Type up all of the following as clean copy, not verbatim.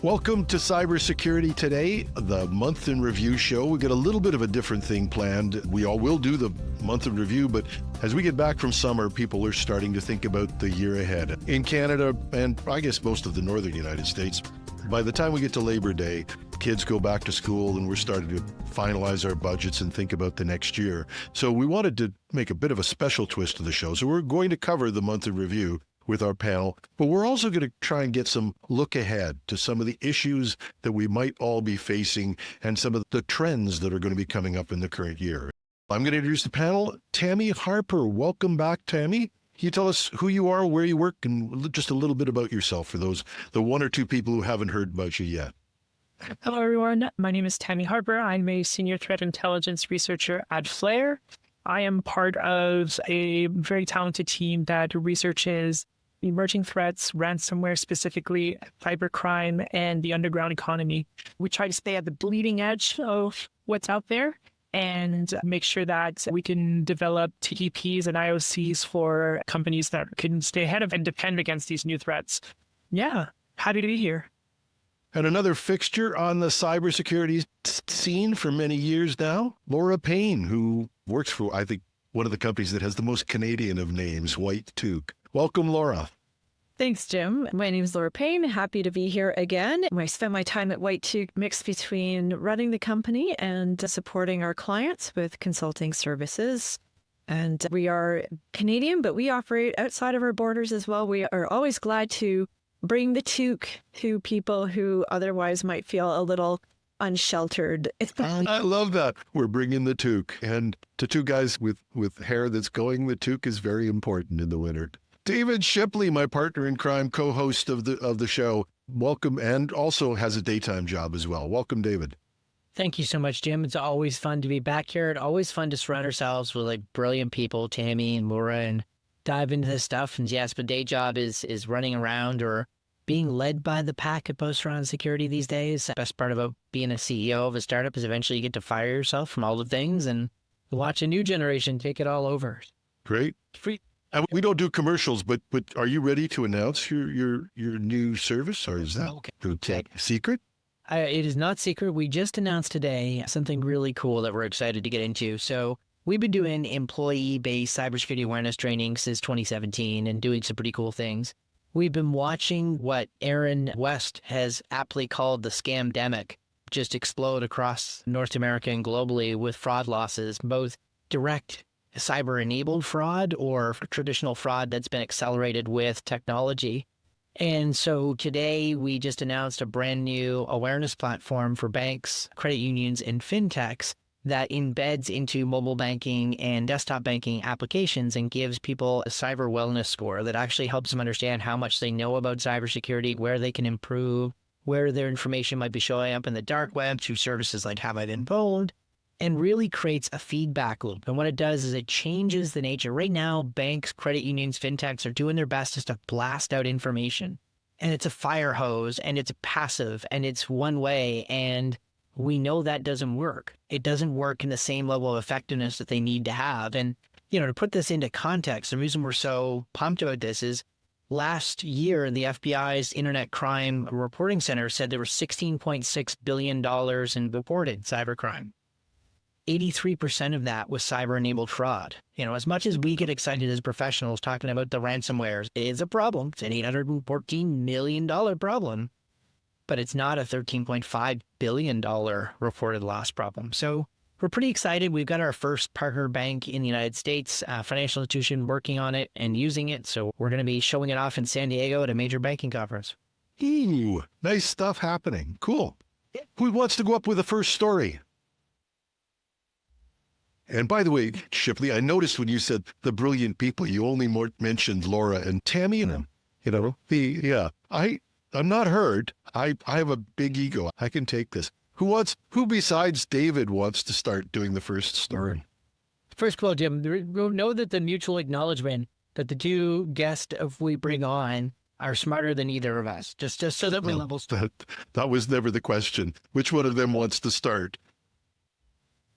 Welcome to Cybersecurity Today, the month in review show. We got a little bit of a different thing planned. We all will do the month in review, but as we get back from summer, people are starting to think about the year ahead. In Canada, and I guess most of the northern United States, by the time we get to Labor Day, kids go back to school and we're starting to finalize our budgets and think about the next year. So we wanted to make a bit of a special twist to the show. So we're going to cover the month in review with our panel, but we're also going to try and get some look ahead to some of the issues that we might all be facing and some of the trends that are going to be coming up in the current year. I'm going to introduce the panel. Tammy Harper, welcome back, Tammy. Can you tell us who you are, where you work, and just a little bit about yourself for the one or two people who haven't heard about you yet? Hello, everyone. My name is Tammy Harper. I'm a senior threat intelligence researcher at Flare. I am part of a very talented team that researches emerging threats, ransomware specifically, cybercrime, and the underground economy. We try to stay at the bleeding edge of what's out there and make sure that we can develop TTPs and IOCs for companies that can stay ahead of and defend against these new threats. Yeah, happy to be here. And another fixture on the cybersecurity scene for many years now, Laura Payne, who works for, I think, one of the companies that has the most Canadian of names, White Toque. Welcome, Laura. Thanks, Jim. My name is Laura Payne. Happy to be here again. I spent my time at White Toque mixed between running the company and supporting our clients with consulting services. And we are Canadian, but we operate outside of our borders as well. We are always glad to bring the toque to people who otherwise might feel a little unsheltered. I love that. We're bringing the toque. And to two guys with hair that's going, the toque is very important in the winter. David Shipley, my partner in crime, co-host of the show. Welcome, and also has a daytime job as well. Welcome, David. Thank you so much, Jim. It's always fun to be back here. It's always fun to surround ourselves with like brilliant people, Tammy and Laura, and dive into this stuff. And yes, my day job is running around or being led by the pack at both around security these days. The best part about being a CEO of a startup is eventually you get to fire yourself from all the things and watch a new generation take it all over. Great. Free. We don't do commercials, but are you ready to announce your new service, or is that okay. Secret? It is not secret. We just announced today something really cool that we're excited to get into. So we've been doing employee-based cybersecurity awareness training since 2017 and doing some pretty cool things. We've been watching what Aaron West has aptly called the scamdemic just explode across North America and globally with fraud losses, both direct cyber-enabled fraud or traditional fraud that's been accelerated with technology. And so today we just announced a brand new awareness platform for banks, credit unions, and fintechs that embeds into mobile banking and desktop banking applications and gives people a cyber wellness score that actually helps them understand how much they know about cybersecurity, where they can improve, where their information might be showing up in the dark web through services like Have I Been Pwned, and really creates a feedback loop. And what it does is it changes the nature. Right now, banks, credit unions, fintechs are doing their best just to blast out information. And it's a fire hose, and it's passive, and it's one way. And we know that doesn't work. It doesn't work in the same level of effectiveness that they need to have. And, to put this into context, the reason we're so pumped about this is last year, the FBI's Internet Crime Reporting Center said there was $16.6 billion in reported cybercrime. 83% of that was cyber-enabled fraud. As much as we get excited as professionals talking about the ransomwares, it is a problem. It's an $814 million problem, but it's not a $13.5 billion reported loss problem. So we're pretty excited. We've got our first partner bank in the United States, financial institution working on it and using it. So we're going to be showing it off in San Diego at a major banking conference. Ooh, nice stuff happening. Cool. Who wants to go up with the first story? And by the way, Shipley, I noticed when you said the brilliant people, you only mentioned Laura and Tammy and them. I'm not hurt. I have a big ego. I can take this. Who besides David wants to start doing the first story? First quote, Jim, we'll know that the mutual acknowledgement that the two guests we bring on are smarter than either of us, just so that we level. That was never the question. Which one of them wants to start?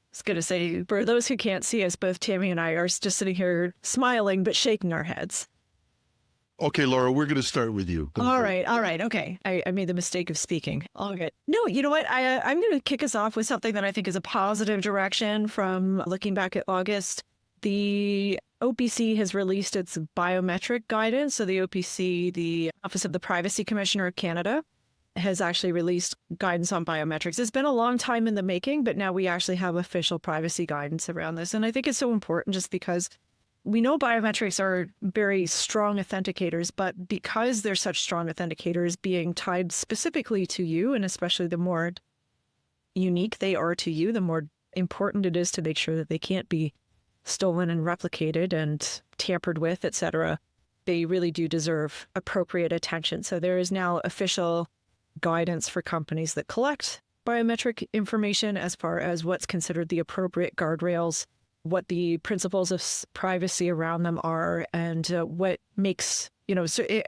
I was going to say, for those who can't see us, both Tammy and I are just sitting here smiling but shaking our heads. Okay, Laura, we're going to start with you. All right. Okay. I made the mistake of speaking. All good. No, you know what? I'm going to kick us off with something that I think is a positive direction from looking back at August. The OPC has released its biometric guidance. So the OPC, the Office of the Privacy Commissioner of Canada, has actually released guidance on biometrics. It's been a long time in the making, but now we actually have official privacy guidance around this. And I think it's so important just because we know biometrics are very strong authenticators, but because they're such strong authenticators, being tied specifically to you, and especially the more unique they are to you, the more important it is to make sure that they can't be stolen and replicated and tampered with, etc. They really do deserve appropriate attention. So there is now official guidance for companies that collect biometric information as far as what's considered the appropriate guardrails, what the principles of privacy around them are, and what makes,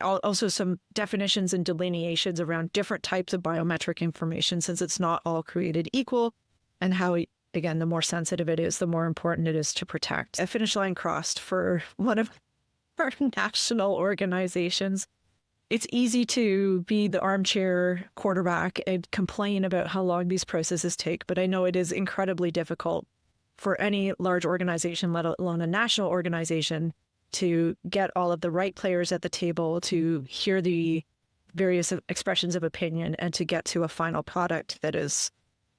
also some definitions and delineations around different types of biometric information, since it's not all created equal, and how, again, the more sensitive it is, the more important it is to protect. A finish line crossed for one of our national organizations. It's easy to be the armchair quarterback and complain about how long these processes take, but I know it is incredibly difficult for any large organization, let alone a national organization, to get all of the right players at the table, to hear the various expressions of opinion, and to get to a final product that is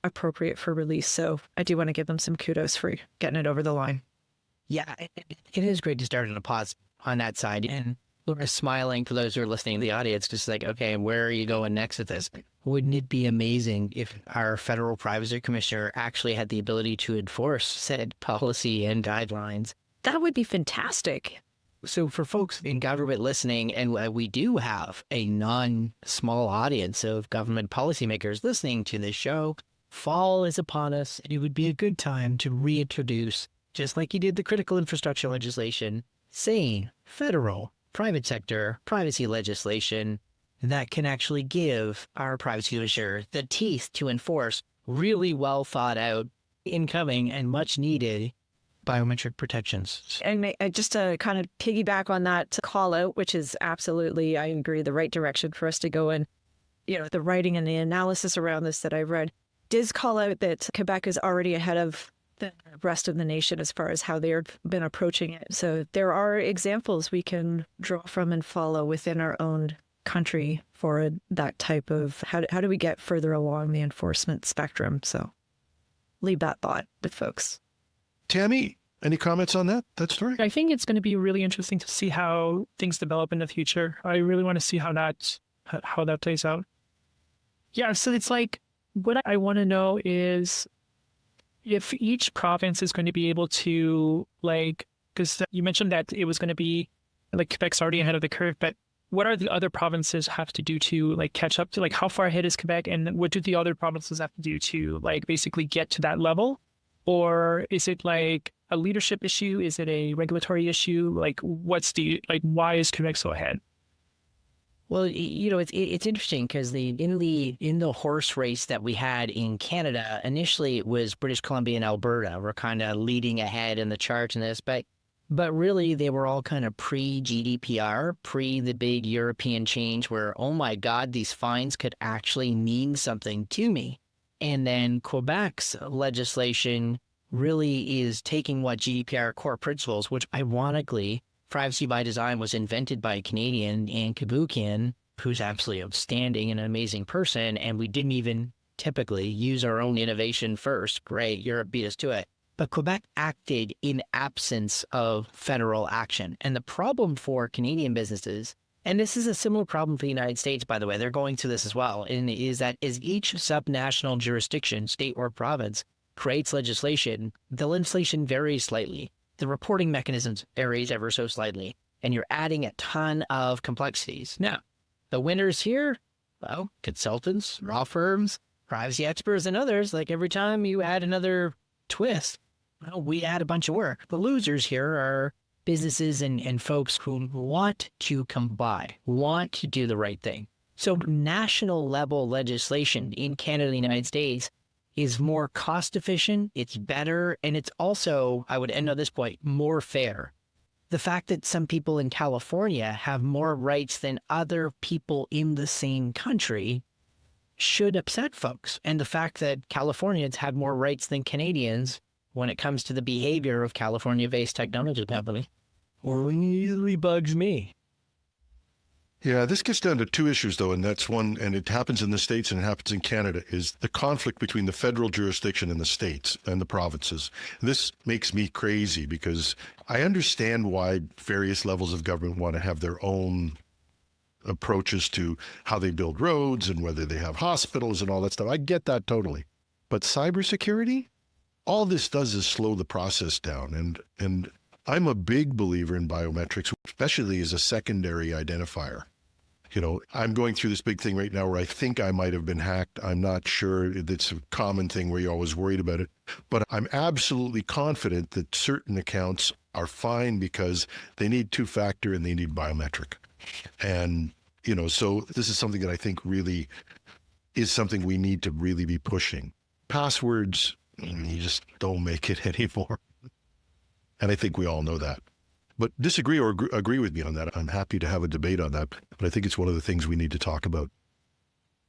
appropriate for release. So I do want to give them some kudos for getting it over the line. Yeah, it is great to start on a pause on that side. And Laura's smiling for those who are listening in the audience, just like, okay, where are you going next with this? Wouldn't it be amazing if our federal privacy commissioner actually had the ability to enforce said policy and guidelines? That would be fantastic. So for folks in government listening, and we do have a non-small audience of government policymakers listening to this show, fall is upon us, and it would be a good time to reintroduce, just like you did the critical infrastructure legislation, sane, federal, private sector privacy legislation that can actually give our privacy commissioner the teeth to enforce really well thought out, incoming, and much needed biometric protections. And just to kind of piggyback on that call out, which is absolutely, I agree, the right direction for us to go in. The writing and the analysis around this that I've read does call out that Quebec is already ahead of the rest of the nation as far as how they've been approaching it. So there are examples we can draw from and follow within our own country for that type of, how do we get further along the enforcement spectrum? So leave that thought with folks. Tammy, any comments on that story? I think it's going to be really interesting to see how things develop in the future. I really want to see how that plays out. Yeah, so it's like, what I want to know is if each province is going to be able to, because you mentioned that it was going to be, Quebec's already ahead of the curve, but what are the other provinces have to do to, catch up to, how far ahead is Quebec, and what do the other provinces have to do to, basically get to that level? Or is it, a leadership issue? Is it a regulatory issue? Why is Quebec so ahead? Well, it's interesting because in the horse race that we had in Canada, initially it was British Columbia and Alberta were kind of leading ahead in the charge in this, but really they were all kind of pre-GDPR, pre the big European change where, oh my God, these fines could actually mean something to me. And then Quebec's legislation really is taking what GDPR core principles, which ironically, privacy by design was invented by a Canadian, Anne Kabukian, who's absolutely outstanding and an amazing person. And we didn't even typically use our own innovation first. Great, Europe beat us to it. But Quebec acted in absence of federal action. And the problem for Canadian businesses, and this is a similar problem for the United States, by the way, they're going through this as well, and is that as each subnational jurisdiction, state or province, creates legislation, the legislation varies slightly. The reporting mechanisms varies ever so slightly, and you're adding a ton of complexities. Now, the winners here, well, consultants, law firms, privacy experts, and others, every time you add another twist, well, we add a bunch of work. The losers here are businesses and folks who want to comply, want to do the right thing. So national level legislation in Canada and the United States is more cost efficient, it's better, and it's also, I would end on this point, more fair. the fact that some people in California have more rights than other people in the same country should upset folks. And the fact that Californians have more rights than Canadians when it comes to the behavior of California-based technology company really bugs me. Yeah, this gets down to two issues, though, and that's one, and it happens in the States and it happens in Canada, is the conflict between the federal jurisdiction and the states and the provinces. This makes me crazy because I understand why various levels of government want to have their own approaches to how they build roads and whether they have hospitals and all that stuff. I get that totally. But cybersecurity, all this does is slow the process down. And I'm a big believer in biometrics, especially as a secondary identifier. You know, I'm going through this big thing right now where I think I might have been hacked. I'm not sure. It's a common thing where you're always worried about it. But I'm absolutely confident that certain accounts are fine because they need two-factor and they need biometric. And, you know, so this is something that I think really is something we need to really be pushing. Passwords, you just don't make it anymore. And I think we all know that. But disagree or agree with me on that. I'm happy to have a debate on that. But I think it's one of the things we need to talk about.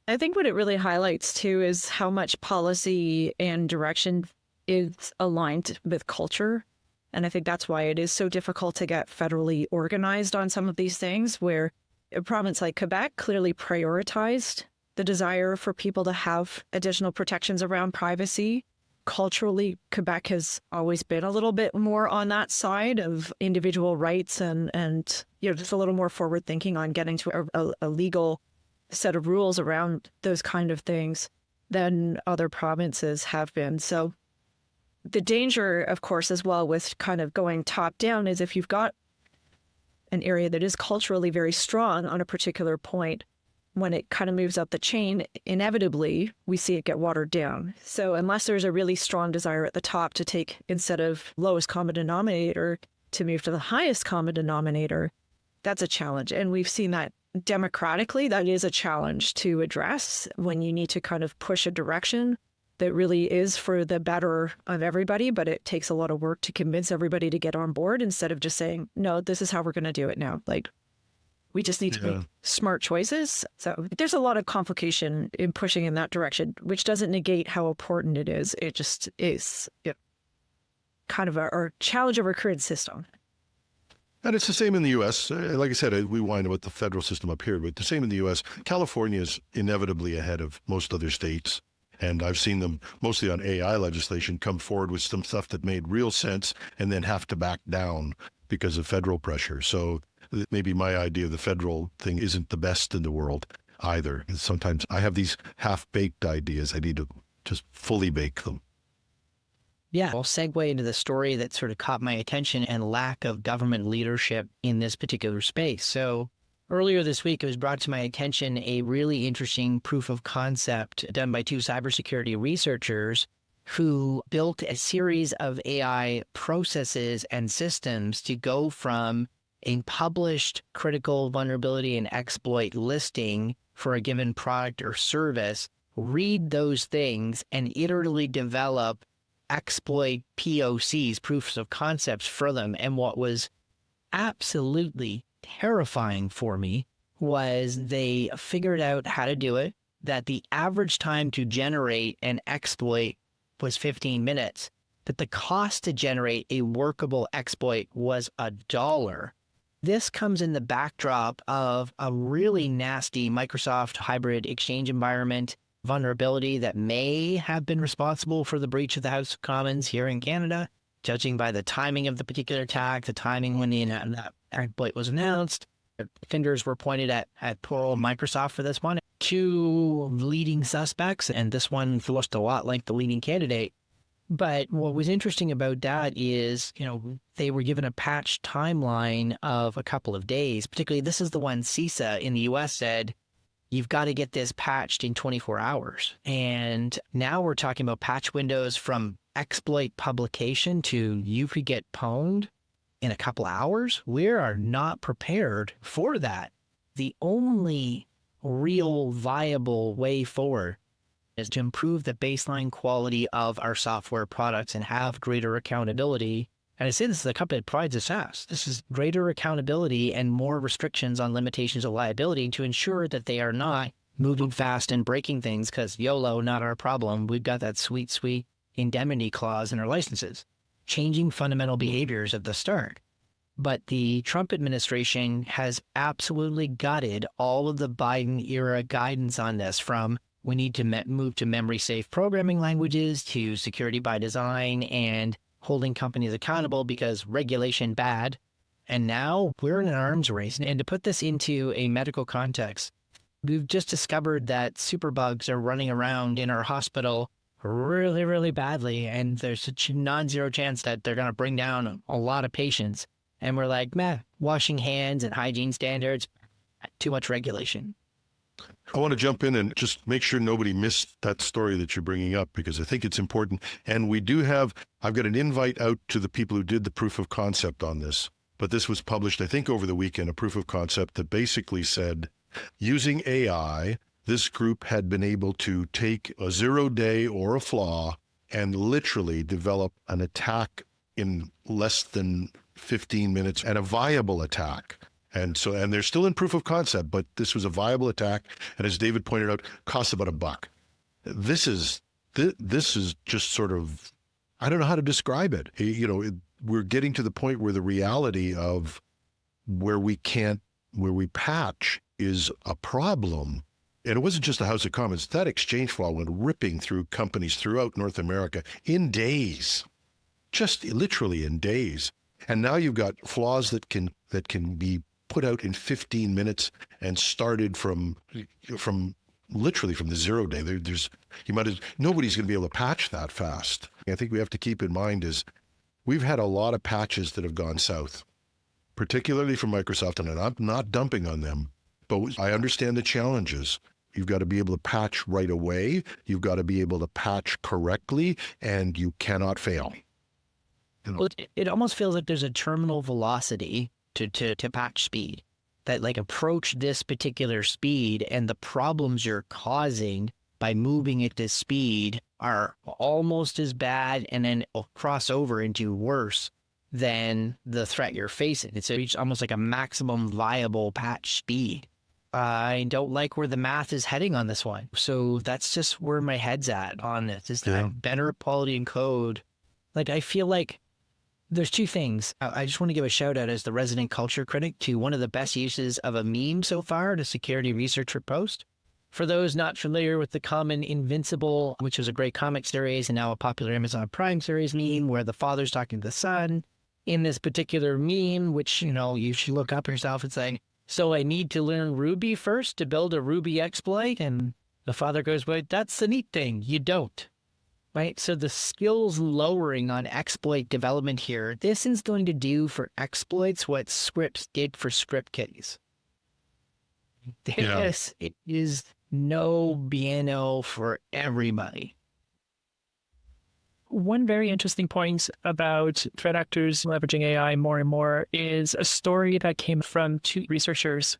I think what it really highlights too is how much policy and direction is aligned with culture. And I think that's why it is so difficult to get federally organized on some of these things, where a province like Quebec clearly prioritized the desire for people to have additional protections around privacy. Culturally, Quebec has always been a little bit more on that side of individual rights and you know, just a little more forward thinking on getting to a legal set of rules around those kind of things than other provinces have been. So the danger, of course, as well with kind of going top down is if you've got an area that is culturally very strong on a particular point, when it kind of moves up the chain, inevitably, we see it get watered down. So unless there's a really strong desire at the top to take, instead of lowest common denominator, to move to the highest common denominator, that's a challenge. And we've seen that democratically, that is a challenge to address when you need to kind of push a direction that really is for the better of everybody, but it takes a lot of work to convince everybody to get on board instead of just saying, no, this is how we're going to do it now. Like, we just need to make smart choices. So there's a lot of complication in pushing in that direction, which doesn't negate how important it is. It just is kind of a challenge of our current system. And it's the same in the U.S. Like I said, we whine about the federal system up here, but the same in the U.S. California is inevitably ahead of most other states. And I've seen them mostly on AI legislation come forward with some stuff that made real sense and then have to back down because of federal pressure. So maybe my idea of the federal thing isn't the best in the world either. Sometimes I have these half-baked ideas. I need to just fully bake them. Yeah, I'll segue into the story that sort of caught my attention and lack of government leadership in this particular space. So earlier this week, it was brought to my attention a really interesting proof of concept done by two cybersecurity researchers who built a series of AI processes and systems to go from a published critical vulnerability and exploit listing for a given product or service, read those things, and iteratively develop exploit POCs, proofs of concepts for them. And what was absolutely terrifying for me was they figured out how to do it, that the average time to generate an exploit was 15 minutes, but the cost to generate a workable exploit was $1. This comes in the backdrop of a really nasty Microsoft hybrid exchange environment vulnerability that may have been responsible for the breach of the House of Commons here in Canada, judging by the timing of the particular attack, the timing when that exploit was announced. Fingers were pointed at poor old Microsoft for this one. Two leading suspects, and this one looked a lot like the leading candidate. But what was interesting about that is, they were given a patch timeline of a couple of days. Particularly, this is the one CISA in the US said, you've got to get this patched in 24 hours. And now we're talking about patch windows from exploit publication to you could get pwned in a couple hours. We are not prepared for that. The only real viable way forward is to improve the baseline quality of our software products and have greater accountability And I say this is a company that prides its SaaS. This is greater accountability and more restrictions on limitations of liability to ensure that they are not moving fast and breaking things because YOLO, not our problem. We've got that sweet, sweet indemnity clause in our licenses, changing fundamental behaviors at the start. But the Trump administration has absolutely gutted all of the Biden era guidance on this, from we need to move to memory safe programming languages to security by design and holding companies accountable because regulation bad. And now we're in an arms race. And to put this into a medical context, we've just discovered that superbugs are running around in our hospital really, really badly. And there's such a non-zero chance that they're going to bring down a lot of patients. And we're like, meh, washing hands and hygiene standards, too much regulation. I want to jump in and just make sure nobody missed that story that you're bringing up, because I think it's important. And we do I've got an invite out to the people who did the proof of concept on this, but this was published, I think, over the weekend, a proof of concept that basically said, using AI, this group had been able to take a 0-day or a flaw and literally develop an attack in less than 15 minutes, and a viable attack. And they're still in proof of concept, but this was a viable attack. And as David pointed out, costs about $1. This is just sort of, I don't know how to describe it. We're getting to the point where the reality of where we patch is a problem. And it wasn't just the House of Commons. That exchange flaw went ripping through companies throughout North America in days, just literally in days. And now you've got flaws that can be put out in 15 minutes and started from literally from the 0 day. Nobody's going to be able to patch that fast. I think we have to keep in mind is we've had a lot of patches that have gone south, particularly from Microsoft, and I'm not dumping on them, but I understand the challenges. You've got to be able to patch right away. You've got to be able to patch correctly, and you cannot fail. Well, it almost feels like there's a terminal velocity to patch speed, that like approach this particular speed, and the problems you're causing by moving at this speed are almost as bad and then cross over into worse than the threat you're facing. It's almost like a maximum viable patch speed. I don't like where the math is heading on this one. So that's just where my head's at on this, is that better quality in code. Like, I feel like there's two things. I just want to give a shout out as the resident culture critic to one of the best uses of a meme so far, the security researcher post. For those not familiar with the common Invincible, which was a great comic series and now a popular Amazon Prime series meme where the father's talking to the son. In this particular meme, which, you should look up yourself, it's like, so I need to learn Ruby first to build a Ruby exploit? And the father goes, well, that's the neat thing. You don't. Right? So the skills lowering on exploit development here, this is going to do for exploits what scripts did for script kiddies. This it is no BNO for everybody. One very interesting point about threat actors leveraging AI more and more is a story that came from two researchers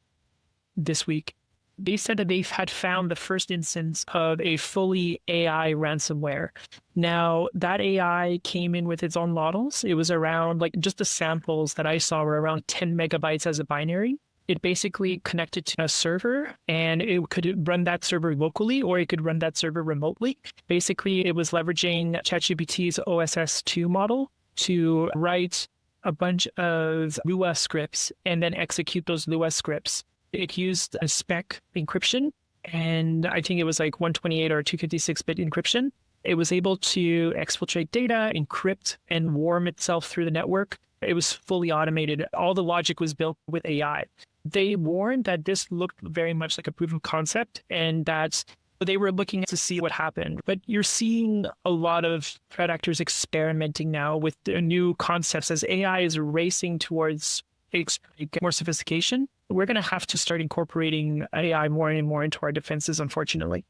this week. They said that they've had found the first instance of a fully AI ransomware. Now, that AI came in with its own models. It was around, just the samples that I saw were around 10 megabytes as a binary. It basically connected to a server, and it could run that server locally, or it could run that server remotely. Basically, it was leveraging ChatGPT's OSS2 model to write a bunch of Lua scripts and then execute those Lua scripts. It used a spec encryption, and I think it was 128 or 256-bit encryption. It was able to exfiltrate data, encrypt, and worm itself through the network. It was fully automated. All the logic was built with AI. They warned that this looked very much like a proof of concept, and that they were looking to see what happened. But you're seeing a lot of threat actors experimenting now with the new concepts as AI is racing towards more sophistication. We're going to have to start incorporating AI more and more into our defenses, unfortunately.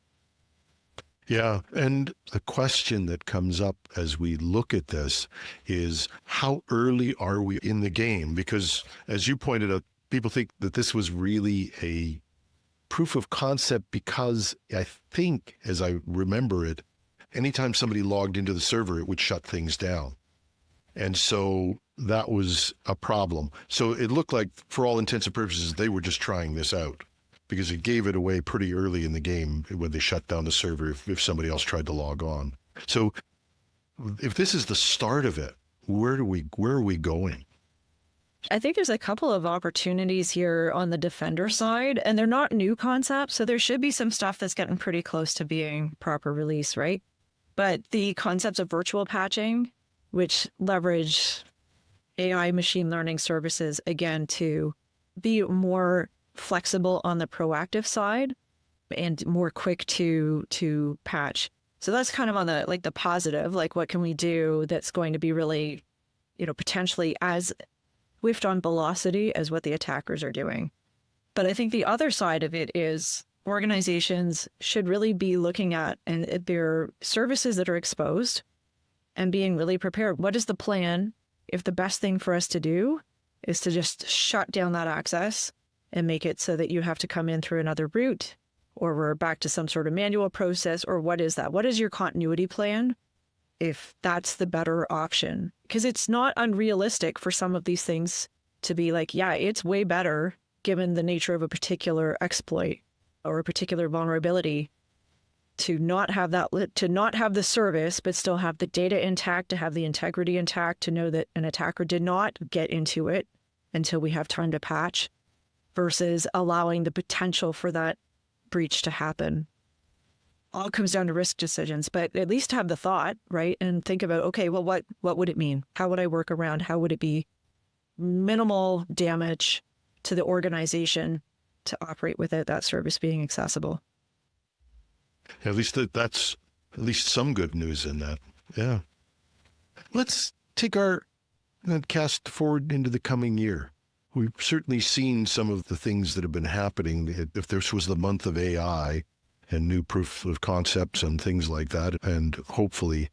Yeah. And the question that comes up as we look at this is, how early are we in the game? Because as you pointed out, people think that this was really a proof of concept because I think, as I remember it, anytime somebody logged into the server, it would shut things down. And so that was a problem. So it looked like, for all intents and purposes, they were just trying this out because it gave it away pretty early in the game when they shut down the server if somebody else tried to log on. So if this is the start of it, where are we going? I think there's a couple of opportunities here on the defender side, and they're not new concepts. So there should be some stuff that's getting pretty close to being proper release, right? But the concepts of virtual patching, which leverage AI machine learning services, again, to be more flexible on the proactive side and more quick to patch. So that's kind of on the like the positive, like what can we do that's going to be really, potentially as swift on velocity as what the attackers are doing. But I think the other side of it is organizations should really be looking at and their services that are exposed and being really prepared. What is the plan if the best thing for us to do is to just shut down that access and make it so that you have to come in through another route, or we're back to some sort of manual process, or what is that? What is your continuity plan if that's the better option? Because it's not unrealistic for some of these things to be like, yeah, it's way better given the nature of a particular exploit or a particular vulnerability to not have that, to not have the service, but still have the data intact, to have the integrity intact, to know that an attacker did not get into it until we have time to patch, versus allowing the potential for that breach to happen. All comes down to risk decisions, but at least have the thought, right? And think about, okay, well, what would it mean? How would I work around? How would it be minimal damage to the organization to operate without that service being accessible? At least that's at least some good news in that. Yeah. Let's take our cast forward into the coming year. We've certainly seen some of the things that have been happening. If this was the month of AI and new proof of concepts and things like that, and hopefully,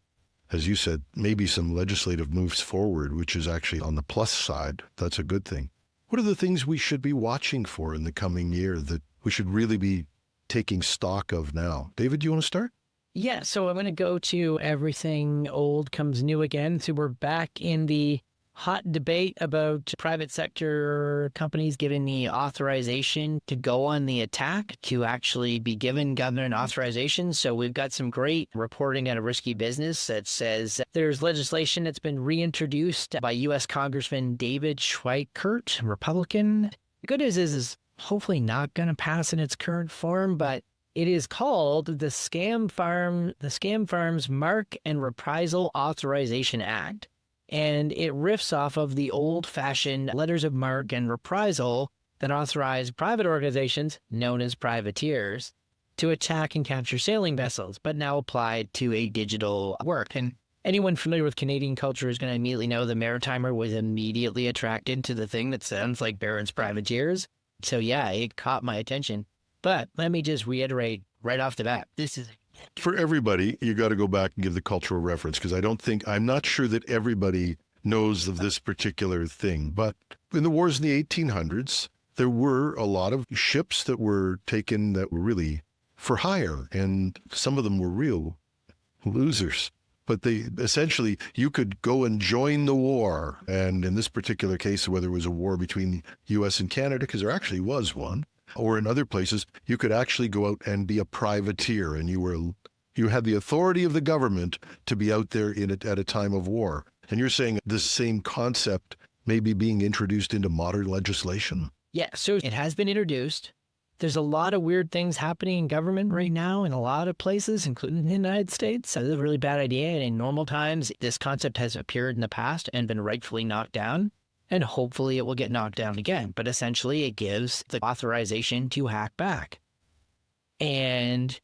as you said, maybe some legislative moves forward, which is actually on the plus side. That's a good thing. What are the things we should be watching for in the coming year that we should really be taking stock of now? David, do you want to start? Yeah, so I'm going to go to everything old comes new again. So we're back in the hot debate about private sector companies giving the authorization to go on the attack, to actually be given government authorization. So we've got some great reporting out of Risky Business that says there's legislation that's been reintroduced by U.S. Congressman David Schweikert, Republican. The good news is hopefully not going to pass in its current form, but it is called the Scam Farms Mark and Reprisal Authorization Act. And it riffs off of the old-fashioned letters of marque and reprisal that authorize private organizations, known as privateers, to attack and capture sailing vessels, but now applied to a digital work. And anyone familiar with Canadian culture is going to immediately know the Maritimer was immediately attracted to the thing that sounds like Barron's Privateers. So yeah, it caught my attention. But let me just reiterate right off the bat, this is... For everybody, you got to go back and give the cultural reference, because I'm not sure that everybody knows of this particular thing. But in the wars in the 1800s, there were a lot of ships that were taken that were really for hire, and some of them were real losers. But they essentially, you could go and join the war. And in this particular case, whether it was a war between the U.S. and Canada, because there actually was one, or in other places, you could actually go out and be a privateer, and you had the authority of the government to be out there at a time of war. And you're saying this same concept may be being introduced into modern legislation? Yeah, so it has been introduced. There's a lot of weird things happening in government right now in a lot of places, including the United States. So it's a really bad idea. And in normal times, this concept has appeared in the past and been rightfully knocked down. And hopefully it will get knocked down again. But essentially, it gives the authorization to hack back. And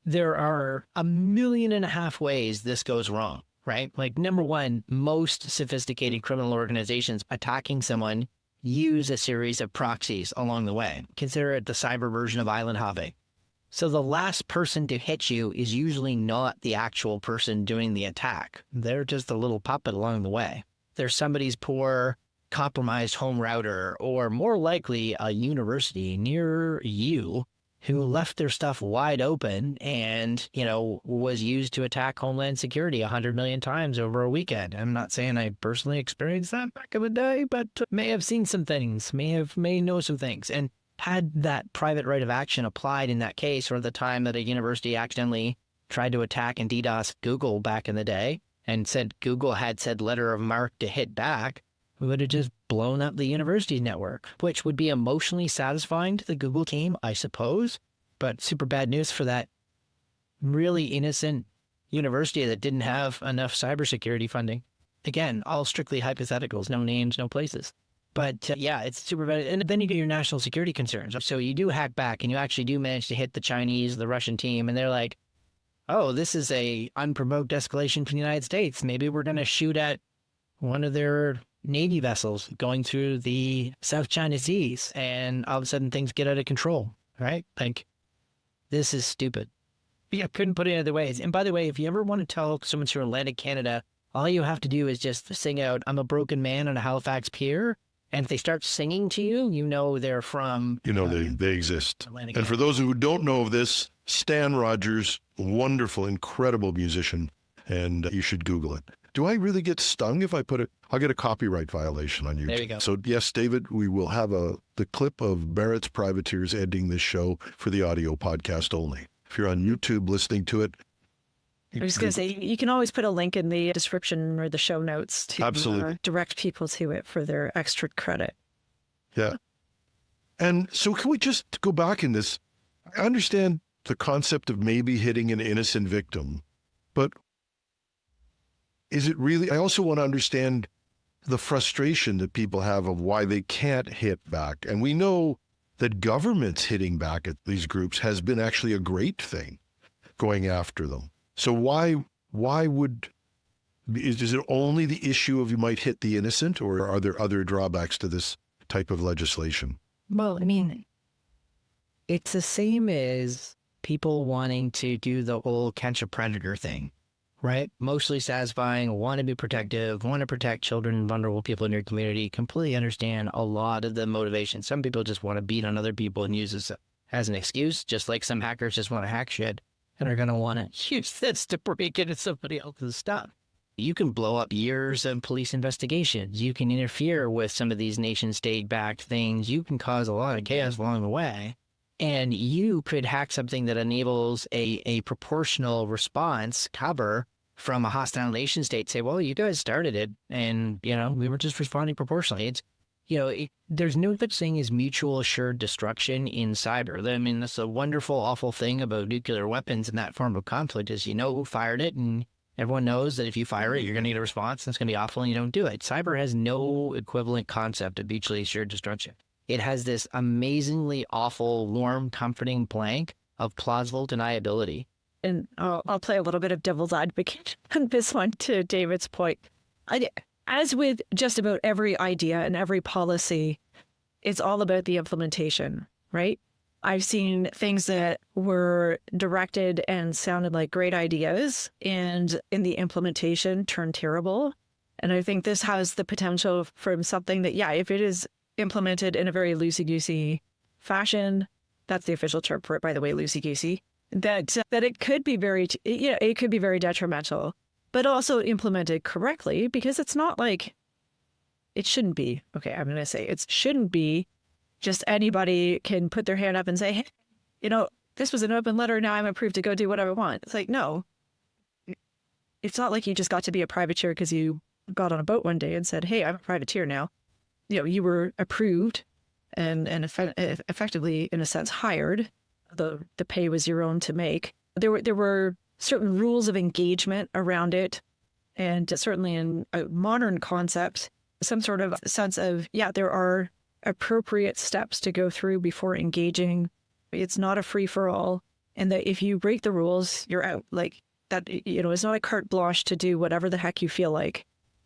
there are 1.5 million ways this goes wrong, right? Like, number one, most sophisticated criminal organizations attacking someone use a series of proxies along the way. Consider it the cyber version of island hopping. So the last person to hit you is usually not the actual person doing the attack. They're just a little puppet along the way. There's somebody's poor, compromised home router, or more likely a university near you who left their stuff wide open and, was used to attack Homeland Security 100 million times over a weekend. I'm not saying I personally experienced that back in the day, but may have seen some things, may know some things. And had that private right of action applied in that case, or the time that a university accidentally tried to attack and DDoS Google back in the day and said Google had said letter of marque to hit back, we would have just blown up the university's network, which would be emotionally satisfying to the Google team, I suppose, but super bad news for that really innocent university that didn't have enough cybersecurity funding. Again, all strictly hypotheticals, no names, no places. But yeah, it's super bad. And then you get your national security concerns. So you do hack back and you actually do manage to hit the Chinese, the Russian team, and they're like, oh, this is a unprovoked escalation from the United States. Maybe we're going to shoot at one of their Navy vessels going through the South China Seas, and all of a sudden things get out of control, right? Like, this is stupid. But yeah, couldn't put it in other ways. And by the way, if you ever want to tell someone from Atlantic Canada, all you have to do is just sing out, I'm a broken man on a Halifax pier. And if they start singing to you, they're from... they exist. Atlantic And for those who don't know of this, Stan Rogers, wonderful, incredible musician, and you should Google it. Do I really get stung if I put it? I'll get a copyright violation on YouTube. There we go. So yes, David, we will have the clip of Barrett's Privateers ending this show for the audio podcast only. If you're on YouTube listening to it, I was going to say, you can always put a link in the description or the show notes to Absolutely. Direct people to it for their extra credit. Yeah. And so can we just go back in this? I understand the concept of maybe hitting an innocent victim, but is it really? I also want to understand the frustration that people have of why they can't hit back. And we know that governments hitting back at these groups has been actually a great thing, going after them. So why is it only the issue of you might hit the innocent, or are there other drawbacks to this type of legislation? Well, I mean, it's the same as people wanting to do the whole catch a predator thing, right? Mostly satisfying, want to be protective, want to protect children and vulnerable people in your community. Completely understand a lot of the motivation. Some people just want to beat on other people and use this as an excuse, just like some hackers just want to hack shit and are going to want to use this to break into somebody else's stuff. You can blow up years of police investigations. You can interfere with some of these nation-state-backed things. You can cause a lot of chaos along the way. And you could hack something that enables a proportional response cover from a hostile nation state. Say, well, you guys started it, and, we were just responding proportionally. It's, there's no such thing as mutual assured destruction in cyber. I mean, that's a wonderful, awful thing about nuclear weapons and that form of conflict is you know who fired it, and everyone knows that if you fire it, you're going to get a response, and it's going to be awful, and you don't do it. Cyber has no equivalent concept of mutually assured destruction. It has this amazingly awful, warm, comforting blank of plausible deniability. And I'll play a little bit of devil's advocate on this one to David's point. As with just about every idea and every policy, it's all about the implementation, right? I've seen things that were directed and sounded like great ideas, and in the implementation turned terrible. And I think this has the potential from something that, if it is implemented in a very loosey-goosey fashion, that's the official term for it, by the way, loosey-goosey, that it could be it could be very detrimental, but also implemented correctly, because it's not like, it shouldn't be, okay, I'm going to say it shouldn't be just anybody can put their hand up and say, hey, this was an open letter, now I'm approved to go do whatever I want. It's like, no, it's not like you just got to be a privateer because you got on a boat one day and said, hey, I'm a privateer now. You were approved and effectively, in a sense, hired. The pay was your own to make. There were certain rules of engagement around it, and certainly in a modern concept, some sort of sense of, there are appropriate steps to go through before engaging. It's not a free-for-all, and that if you break the rules, you're out. Like that, it's not a carte blanche to do whatever the heck you feel like.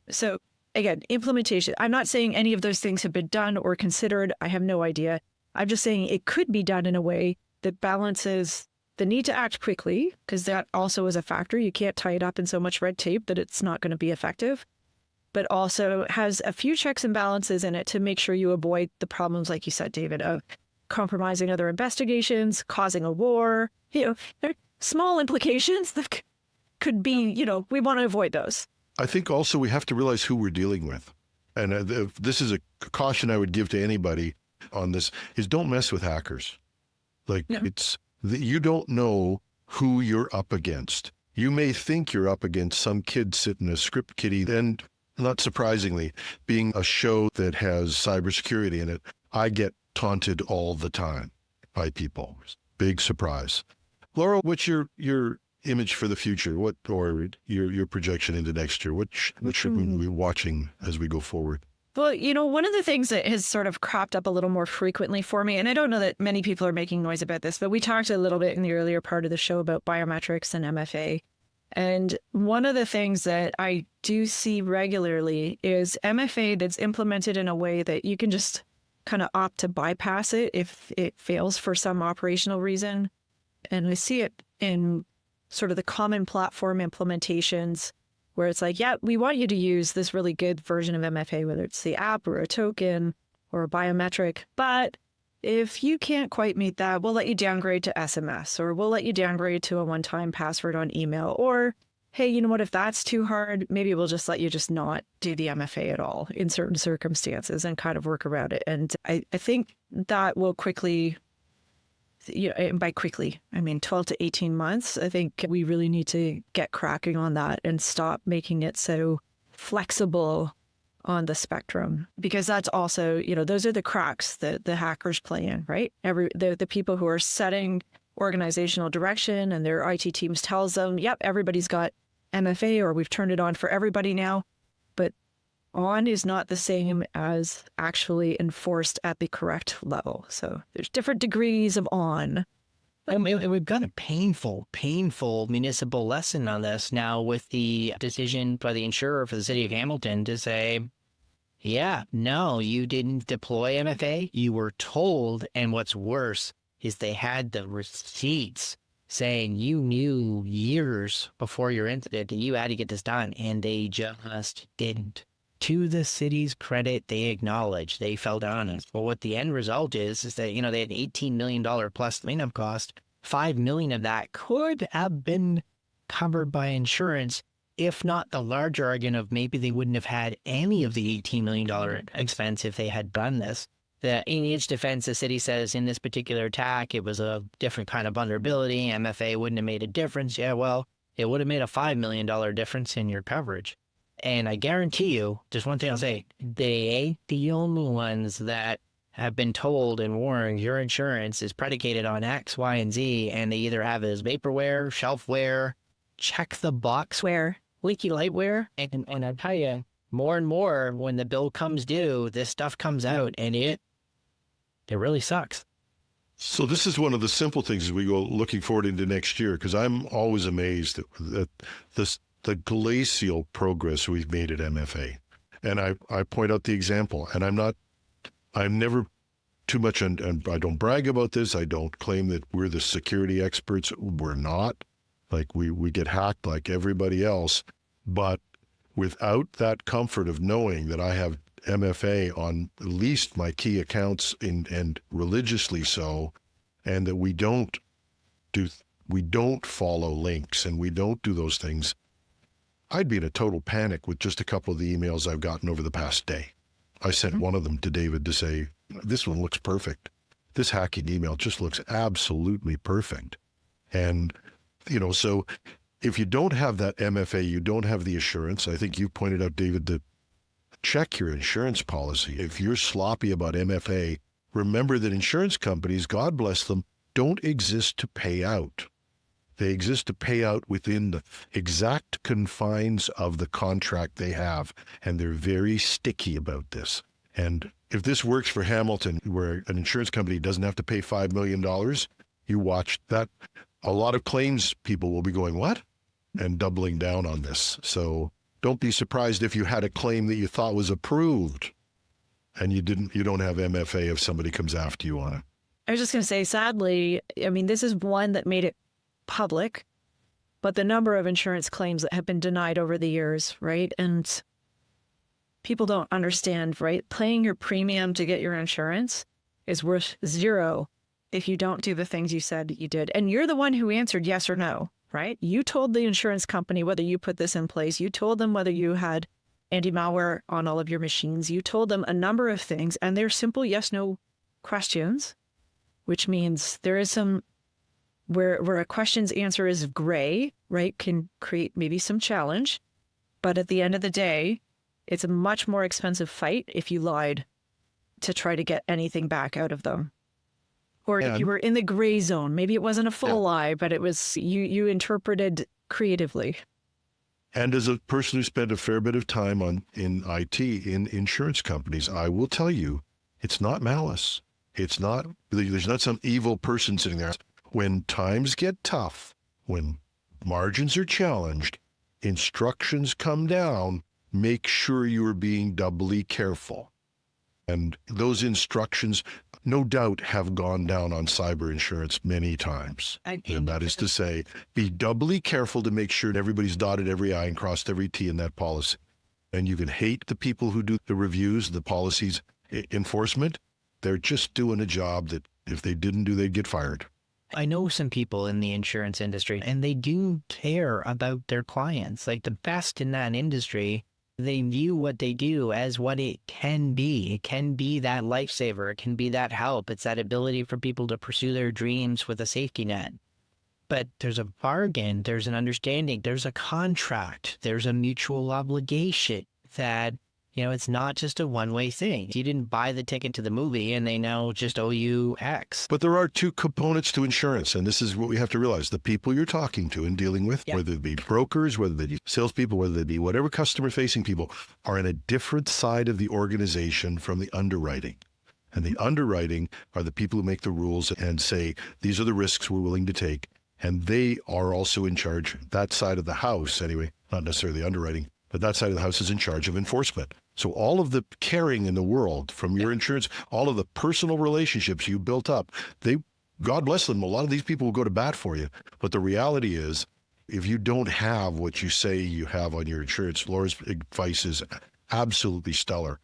So again, implementation. I'm not saying any of those things have been done or considered. I have no idea. I'm just saying it could be done in a way that balances the need to act quickly, because that also is a factor. You can't tie it up in so much red tape that it's not going to be effective, but also has a few checks and balances in it to make sure you avoid the problems, like you said, David, of compromising other investigations, causing a war. There are small implications that could be, we want to avoid those. I think also we have to realize who we're dealing with. And this is a caution I would give to anybody on this, is don't mess with hackers. You don't know who you're up against. You may think you're up against some kid sitting a script kiddie, and not surprisingly, being a show that has cybersecurity in it, I get taunted all the time by people. Big surprise. Laura, what's your image for the future? Or your projection into next year? What should we be watching as we go forward? Well, one of the things that has sort of cropped up a little more frequently for me, and I don't know that many people are making noise about this, but we talked a little bit in the earlier part of the show about biometrics and MFA. And one of the things that I do see regularly is MFA that's implemented in a way that you can just kind of opt to bypass it if it fails for some operational reason. And I see it in sort of the common platform implementations where it's like, yeah, we want you to use this really good version of MFA, whether it's the app or a token or a biometric. But if you can't quite meet that, we'll let you downgrade to SMS, or we'll let you downgrade to a one-time password on email. Or, hey, you know what, if that's too hard, maybe we'll just let you just not do the MFA at all in certain circumstances and kind of work around it. And I think that will quickly, and by quickly, I mean 12 to 18 months, I think we really need to get cracking on that and stop making it so flexible on the spectrum, because that's also, those are the cracks that the hackers play in, right? The people who are setting organizational direction and their IT teams tells them, yep, everybody's got MFA, or we've turned it on for everybody now. But on is not the same as actually enforced at the correct level. So there's different degrees of on. And we've got a painful municipal lesson on this now with the decision by the insurer for the city of Hamilton to say, yeah, no, you didn't deploy MFA. You were told. And what's worse is they had the receipts saying you knew years before your incident that you had to get this done. And they just didn't. To the city's credit, they acknowledged they fell down. And well, what the end result is that, they had an $18 million plus cleanup cost. $5 million of that could have been covered by insurance, if not the larger argument of maybe they wouldn't have had any of the $18 million expense if they had done this. In its defense, the city says in this particular attack, it was a different kind of vulnerability. MFA wouldn't have made a difference. Yeah, well, it would have made a $5 million difference in your coverage. And I guarantee you, just one thing I'll say, they ain't the only ones that have been told and warned your insurance is predicated on X, Y, and Z, and they either have it as vaporware, shelfware, check the boxware, leaky lightware. And I tell you, more and more, when the bill comes due, this stuff comes out, and it really sucks. So this is one of the simple things as we go looking forward into next year, because I'm always amazed at the glacial progress we've made at MFA. And I point out the example, and I'm never too much, and I don't brag about this. I don't claim that we're the security experts. We're not. Like we get hacked like everybody else. But without that comfort of knowing that I have MFA on at least my key accounts and religiously so, and that we don't follow links and we don't do those things, I'd be in a total panic with just a couple of the emails I've gotten over the past day. I sent one of them to David to say, this one looks perfect. This hacking email just looks absolutely perfect. And, so if you don't have that MFA, you don't have the assurance. I think you pointed out, David, that check your insurance policy. If you're sloppy about MFA, remember that insurance companies, God bless them, don't exist to pay out. They exist to pay out within the exact confines of the contract they have, and they're very sticky about this. And if this works for Hamilton, where an insurance company doesn't have to pay $5 million, you watch that. A lot of claims people will be going, what? And doubling down on this. So don't be surprised if you had a claim that you thought was approved and you don't have MFA if somebody comes after you on it. I was just going to say, sadly, I mean, this is one that made it public, but the number of insurance claims that have been denied over the years, right? And people don't understand, right? Paying your premium to get your insurance is worth 0 if you don't do the things you said you did. And you're the one who answered yes or no, right? You told the insurance company whether you put this in place. You told them whether you had anti-malware on all of your machines. You told them a number of things, and they're simple yes/no questions, which means there is some where a question's answer is gray, right? Can create maybe some challenge. But at the end of the day, it's a much more expensive fight if you lied to try to get anything back out of them. Or if you were in the gray zone, maybe it wasn't a full lie, but it was you interpreted creatively. And as a person who spent a fair bit of time in IT, in insurance companies, I will tell you, it's not malice. It's not, there's not some evil person sitting there. When times get tough, when margins are challenged, instructions come down, make sure you are being doubly careful. And those instructions, no doubt, have gone down on cyber insurance many times. And that is to say, be doubly careful to make sure that everybody's dotted every I and crossed every T in that policy. And you can hate the people who do the reviews, the policies enforcement. They're just doing a job that if they didn't do, they'd get fired. I know some people in the insurance industry, and they do care about their clients. Like the best in that industry, they view what they do as what it can be. It can be that lifesaver. It can be that help. It's that ability for people to pursue their dreams with a safety net. But there's a bargain. There's an understanding. There's a contract. There's a mutual obligation that, it's not just a one-way thing. You didn't buy the ticket to the movie and they now just owe you X. But there are two components to insurance, and this is what we have to realize. The people you're talking to and dealing with, whether it be brokers, whether they be salespeople, whether they be whatever customer-facing people, are in a different side of the organization from the underwriting. And the underwriting are the people who make the rules and say, these are the risks we're willing to take. And they are also in charge, that side of the house anyway, not necessarily the underwriting, but that side of the house is in charge of enforcement. So all of the caring in the world from your insurance, all of the personal relationships you built up, God bless them, a lot of these people will go to bat for you. But the reality is, if you don't have what you say you have on your insurance, Laura's advice is absolutely stellar.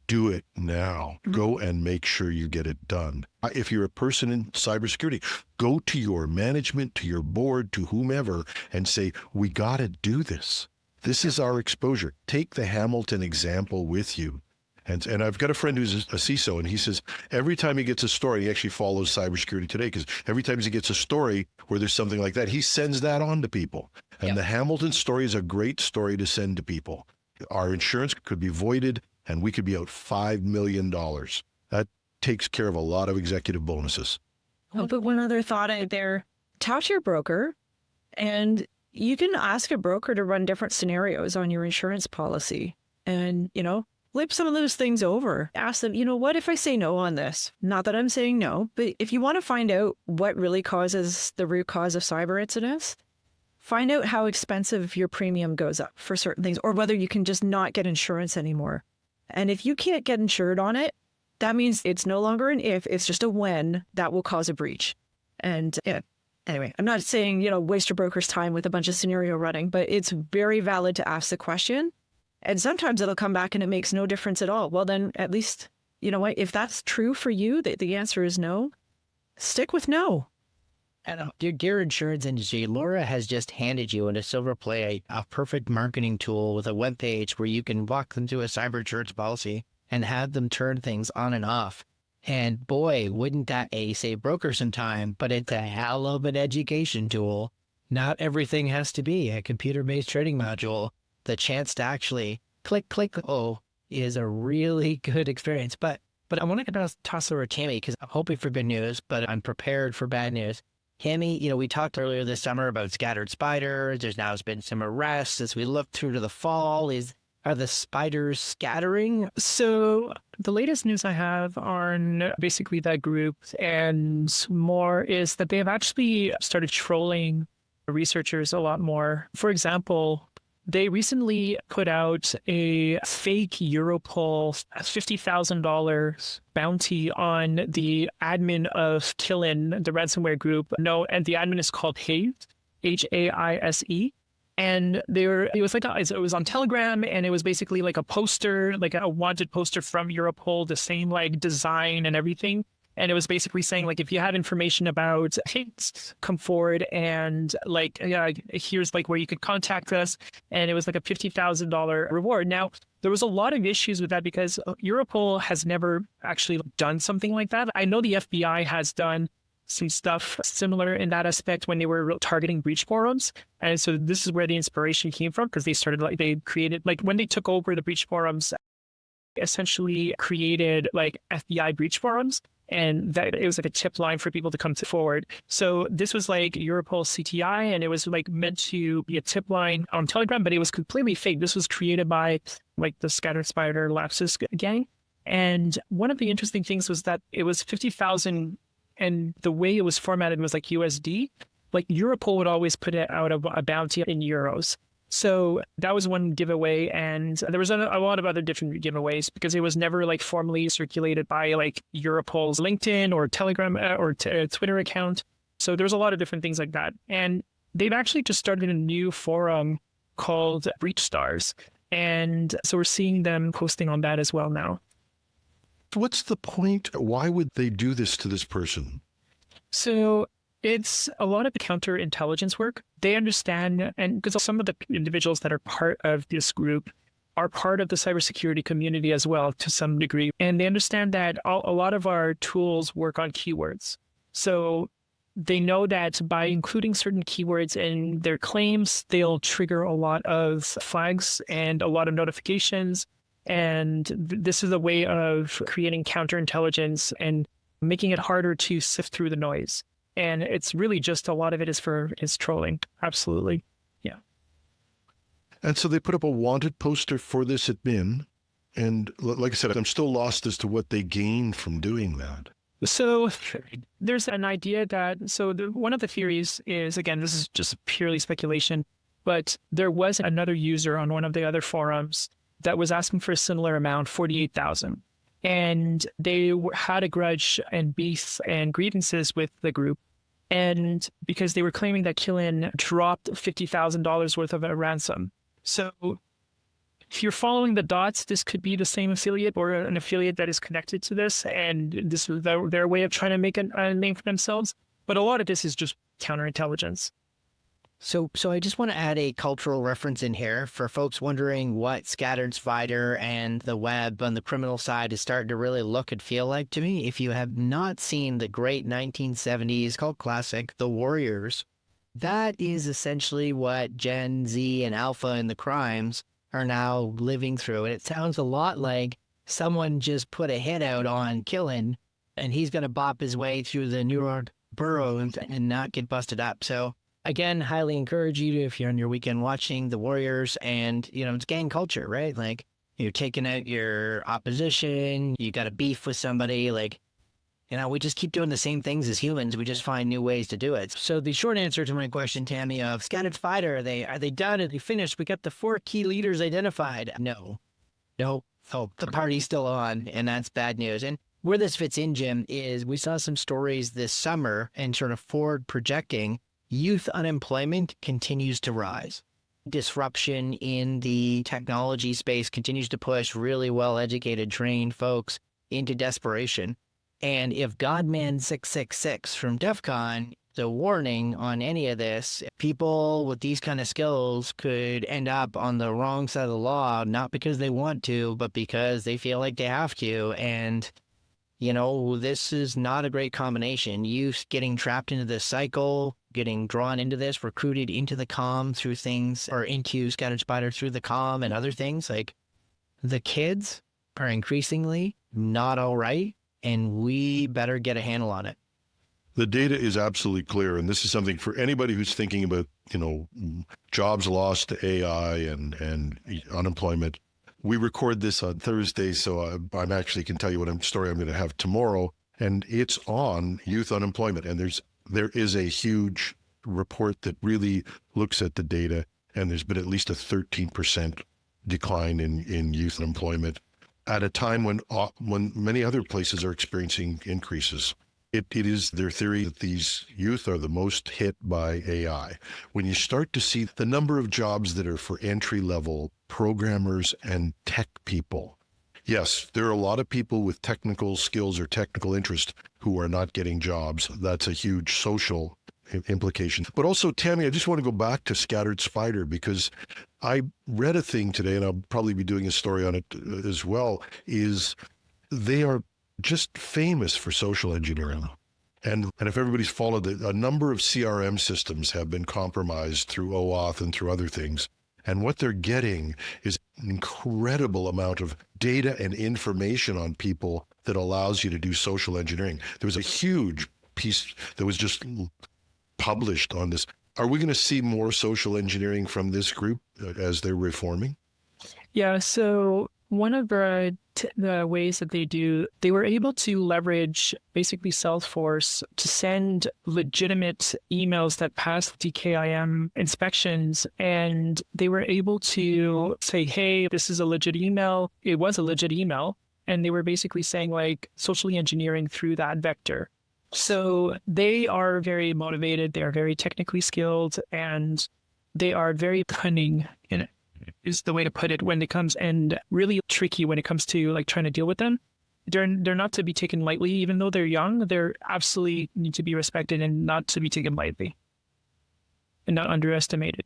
Do it now. Go and make sure you get it done. If you're a person in cybersecurity, go to your management, to your board, to whomever, and say, we got to do this. This is our exposure. Take the Hamilton example with you. And I've got a friend who's a CISO, and he says every time he gets a story, he actually follows Cybersecurity Today, because every time he gets a story where there's something like that, he sends that on to people. And the Hamilton story is a great story to send to people. Our insurance could be voided, and we could be out $5 million. That takes care of a lot of executive bonuses. I'll put one other thought out there. Talk to your broker, and you can ask a broker to run different scenarios on your insurance policy and, flip some of those things over. Ask them, what if I say no on this? Not that I'm saying no, but if you want to find out what really causes the root cause of cyber incidents, find out how expensive your premium goes up for certain things, or whether you can just not get insurance anymore. And if you can't get insured on it, that means it's no longer an if, it's just a when that will cause a breach. And anyway, I'm not saying, waste your broker's time with a bunch of scenario running, but it's very valid to ask the question. And sometimes it'll come back and it makes no difference at all. Well, then at least, you know what, if that's true for you, the answer is no, stick with no. And dear insurance industry, Laura has just handed you in a silver plate a perfect marketing tool with a web page where you can walk them through a cyber insurance policy and have them turn things on and off. And boy, wouldn't that save brokers some time, but it's a hell of an education tool. Not everything has to be a computer-based trading module. The chance to actually click, is a really good experience. But I want to toss over to Tammy, because I'm hoping for good news, but I'm prepared for bad news. Tammy, we talked earlier this summer about scattered spiders. There's now been some arrests as we look through to the fall. Are the spiders scattering? So the latest news I have on basically that group and more is that they have actually started trolling researchers a lot more. For example, they recently put out a fake Europol $50,000 bounty on the admin of Killin, the ransomware group. And the admin is called Haise, Haise. And it was on Telegram, and it was basically like a poster, like a wanted poster from Europol, the same like design and everything. And it was basically saying, like, if you had information about hits, come forward and like, yeah, here's like where you could contact us. And it was like a $50,000 reward. Now, there was a lot of issues with that because Europol has never actually done something like that. I know the FBI has done some stuff similar in that aspect when they were targeting breach forums. And so this is where the inspiration came from, because they created, like, when they took over the breach forums, essentially created like FBI breach forums. And that it was like a tip line for people to come forward. So this was like Europol CTI, and it was like meant to be a tip line on Telegram, but it was completely fake. This was created by like the Scattered Spider Lapsus gang. And one of the interesting things was that it was 50,000, and the way it was formatted was like USD. Like Europol would always put it out a bounty in euros. So that was one giveaway, and there was a lot of other different giveaways because it was never like formally circulated by like Europol's LinkedIn or Telegram or Twitter account. So there's a lot of different things like that. And they've actually just started a new forum called Breach Stars. And so we're seeing them posting on that as well now. What's the point? Why would they do this to this person? So it's a lot of counterintelligence work. They understand, and because some of the individuals that are part of this group are part of the cybersecurity community as well to some degree. And they understand that a lot of our tools work on keywords. So they know that by including certain keywords in their claims, they'll trigger a lot of flags and a lot of notifications. And this is a way of creating counterintelligence and making it harder to sift through the noise. And it's really just a lot of it is trolling. Absolutely. Yeah. And so they put up a wanted poster for this admin. And like I said, I'm still lost as to what they gain from doing that. So there's an idea that, one of the theories is, again, this is just purely speculation, but there was another user on one of the other forums that was asking for a similar amount, 48,000. And they had a grudge and beef and grievances with the group. And because they were claiming that Killin dropped $50,000 worth of a ransom. So if you're following the dots, this could be the same affiliate or an affiliate that is connected to this. And this is their way of trying to make a name for themselves. But a lot of this is just counterintelligence. So I just want to add a cultural reference in here for folks wondering what Scattered Spider and the web on the criminal side is starting to really look and feel like to me. If you have not seen the great 1970s cult classic, The Warriors, that is essentially what Gen Z and Alpha and the crimes are now living through. And it sounds a lot like someone just put a hit out on Killin, and he's going to bop his way through the New York boroughs and not get busted up. So again, highly encourage you to, if you're on your weekend watching The Warriors, and, it's gang culture, right? Like, you're taking out your opposition, you got a beef with somebody, like, we just keep doing the same things as humans. We just find new ways to do it. So the short answer to my question, Tammy, of Scattered Spider, are they done? Are they finished? We got the 4 key leaders identified. No. Oh, the party's still on, and that's bad news. And where this fits in, Jim, is we saw some stories this summer and sort of forward projecting. Youth unemployment continues to rise. Disruption in the technology space continues to push really well-educated, trained folks into desperation. And if Godman 666 from DEF CON, the warning on any of this, people with these kind of skills could end up on the wrong side of the law, not because they want to, but because they feel like they have to. And this is not a great combination. Youth getting trapped into this cycle, getting drawn into this, recruited into the comm through things, or into Scattered Spider through the comm and other things. Like, the kids are increasingly not all right, and we better get a handle on it. The data is absolutely clear, and this is something for anybody who's thinking about, jobs lost to AI and unemployment. We record this on Thursday, so I'm actually can tell you what story I'm going to have tomorrow, and it's on youth unemployment. And there is a huge report that really looks at the data, and there's been at least a 13% decline in youth unemployment at a time when many other places are experiencing increases. It is their theory that these youth are the most hit by AI. When you start to see the number of jobs that are for entry-level programmers and tech people, yes, there are a lot of people with technical skills or technical interest who are not getting jobs. That's a huge social implication. But also, Tammy, I just want to go back to Scattered Spider, because I read a thing today, and I'll probably be doing a story on it as well, is they are just famous for social engineering. And if everybody's followed it, a number of CRM systems have been compromised through OAuth and through other things. And what they're getting is an incredible amount of data and information on people that allows you to do social engineering. There was a huge piece that was just published on this. Are we going to see more social engineering from this group as they're reforming? Yeah, so one of the ways that they were able to leverage basically Salesforce to send legitimate emails that passed DKIM inspections. And they were able to say, hey, this is a legit email. It was a legit email. And they were basically saying like socially engineering through that vector. So they are very motivated. They are very technically skilled, and they are very cunning in it, is the way to put it, when it comes, and really tricky when it comes to like trying to deal with them. They're not to be taken lightly, even though they're young. They're absolutely need to be respected and not to be taken lightly and not underestimated.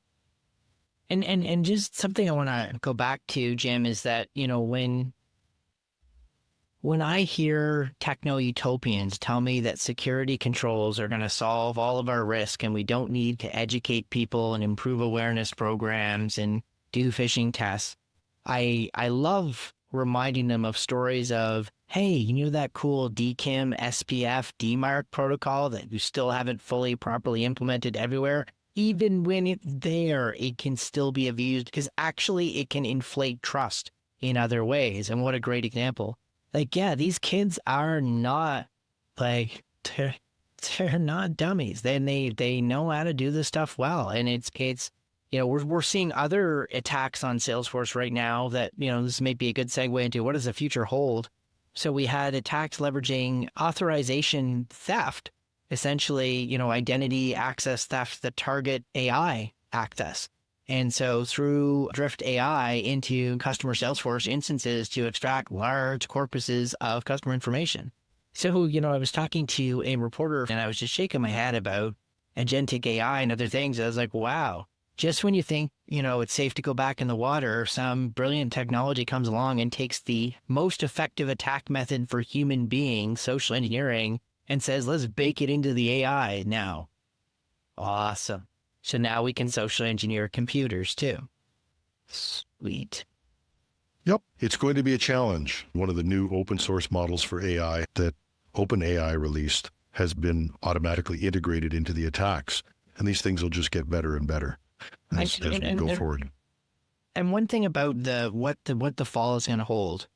And just something I want to go back to, Jim, is that, you know, when I hear techno-utopians tell me that security controls are going to solve all of our risk and we don't need to educate people and improve awareness programs and do phishing tests, I love reminding them of stories of, hey, you know that cool DKIM, SPF, DMARC protocol that you still haven't fully properly implemented everywhere? Even when it's there, it can still be abused because actually it can inflate trust in other ways. And what a great example. Like, yeah, these kids are not like, they're not dummies. They know how to do this stuff well. And it's, you know, we're seeing other attacks on Salesforce right now that, you know, this may be a good segue into what does the future hold. So we had attacks leveraging authorization theft, essentially, you know, identity access theft that target AI access. And so through Drift AI into customer Salesforce instances to extract large corpuses of customer information. So, you know, I was talking to a reporter and I was just shaking my head about agentic AI and other things. I was like, wow, just when you think, you know, it's safe to go back in the water, some brilliant technology comes along and takes the most effective attack method for human beings, social engineering, and says, let's bake it into the AI now. Awesome. So now we can social engineer computers too. Sweet. Yep. It's going to be a challenge. One of the new open source models for AI that OpenAI released has been automatically integrated into the attacks. And these things will just get better and better as we go forward. And one thing about what the fall is going to hold.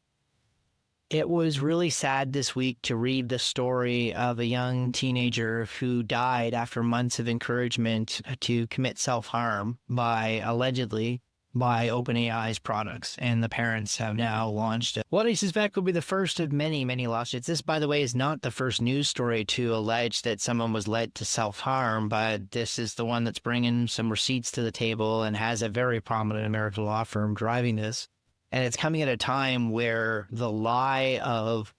It was really sad this week to read the story of a young teenager who died after months of encouragement to commit self-harm allegedly by OpenAI's products. And the parents have now launched what I suspect will be the first of many, many lawsuits. This, by the way, is not the first news story to allege that someone was led to self-harm, but this is the one that's bringing some receipts to the table and has a very prominent American law firm driving this. And it's coming at a time where the lie of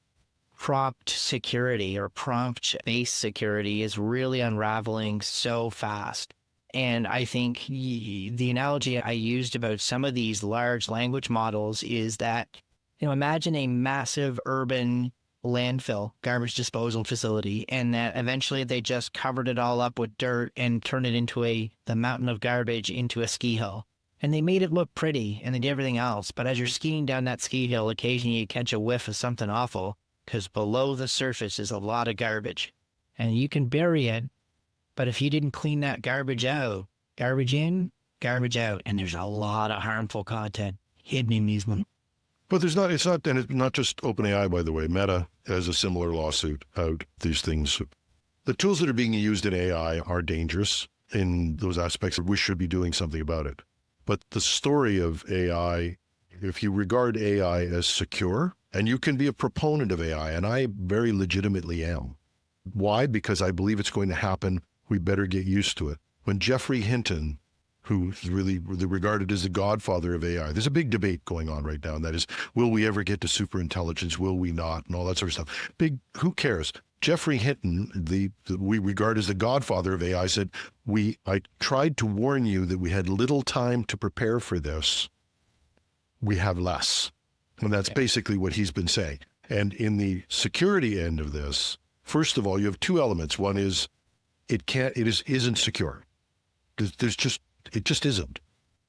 prompt security or prompt-based security is really unraveling so fast. And I think the analogy I used about some of these large language models is that, you know, imagine a massive urban landfill, garbage disposal facility, and that eventually they just covered it all up with dirt and turned it into the mountain of garbage into a ski hill. And they made it look pretty, and they did everything else. But as you're skiing down that ski hill, occasionally you catch a whiff of something awful, because below the surface is a lot of garbage. And you can bury it, but if you didn't clean that garbage out, garbage in, garbage out, and there's a lot of harmful content hidden in these ones. But it's not just OpenAI, by the way. Meta has a similar lawsuit out. These things, the tools that are being used in AI are dangerous in those aspects. We should be doing something about it. But the story of AI, if you regard AI as secure, and you can be a proponent of AI, and I very legitimately am, Why? Because I believe it's going to happen. We better get used to it. When Geoffrey Hinton, who's really regarded as the godfather of AI, there's a big debate going on right now, and that is, will we ever get to superintelligence? Will we not? And all that sort of stuff. Who cares? Geoffrey Hinton, we regard as the godfather of AI, said, I tried to warn you that we had little time to prepare for this. We have less. And that's basically what he's been saying. And in the security end of this, first of all, you have two elements. One is it isn't secure. It just isn't.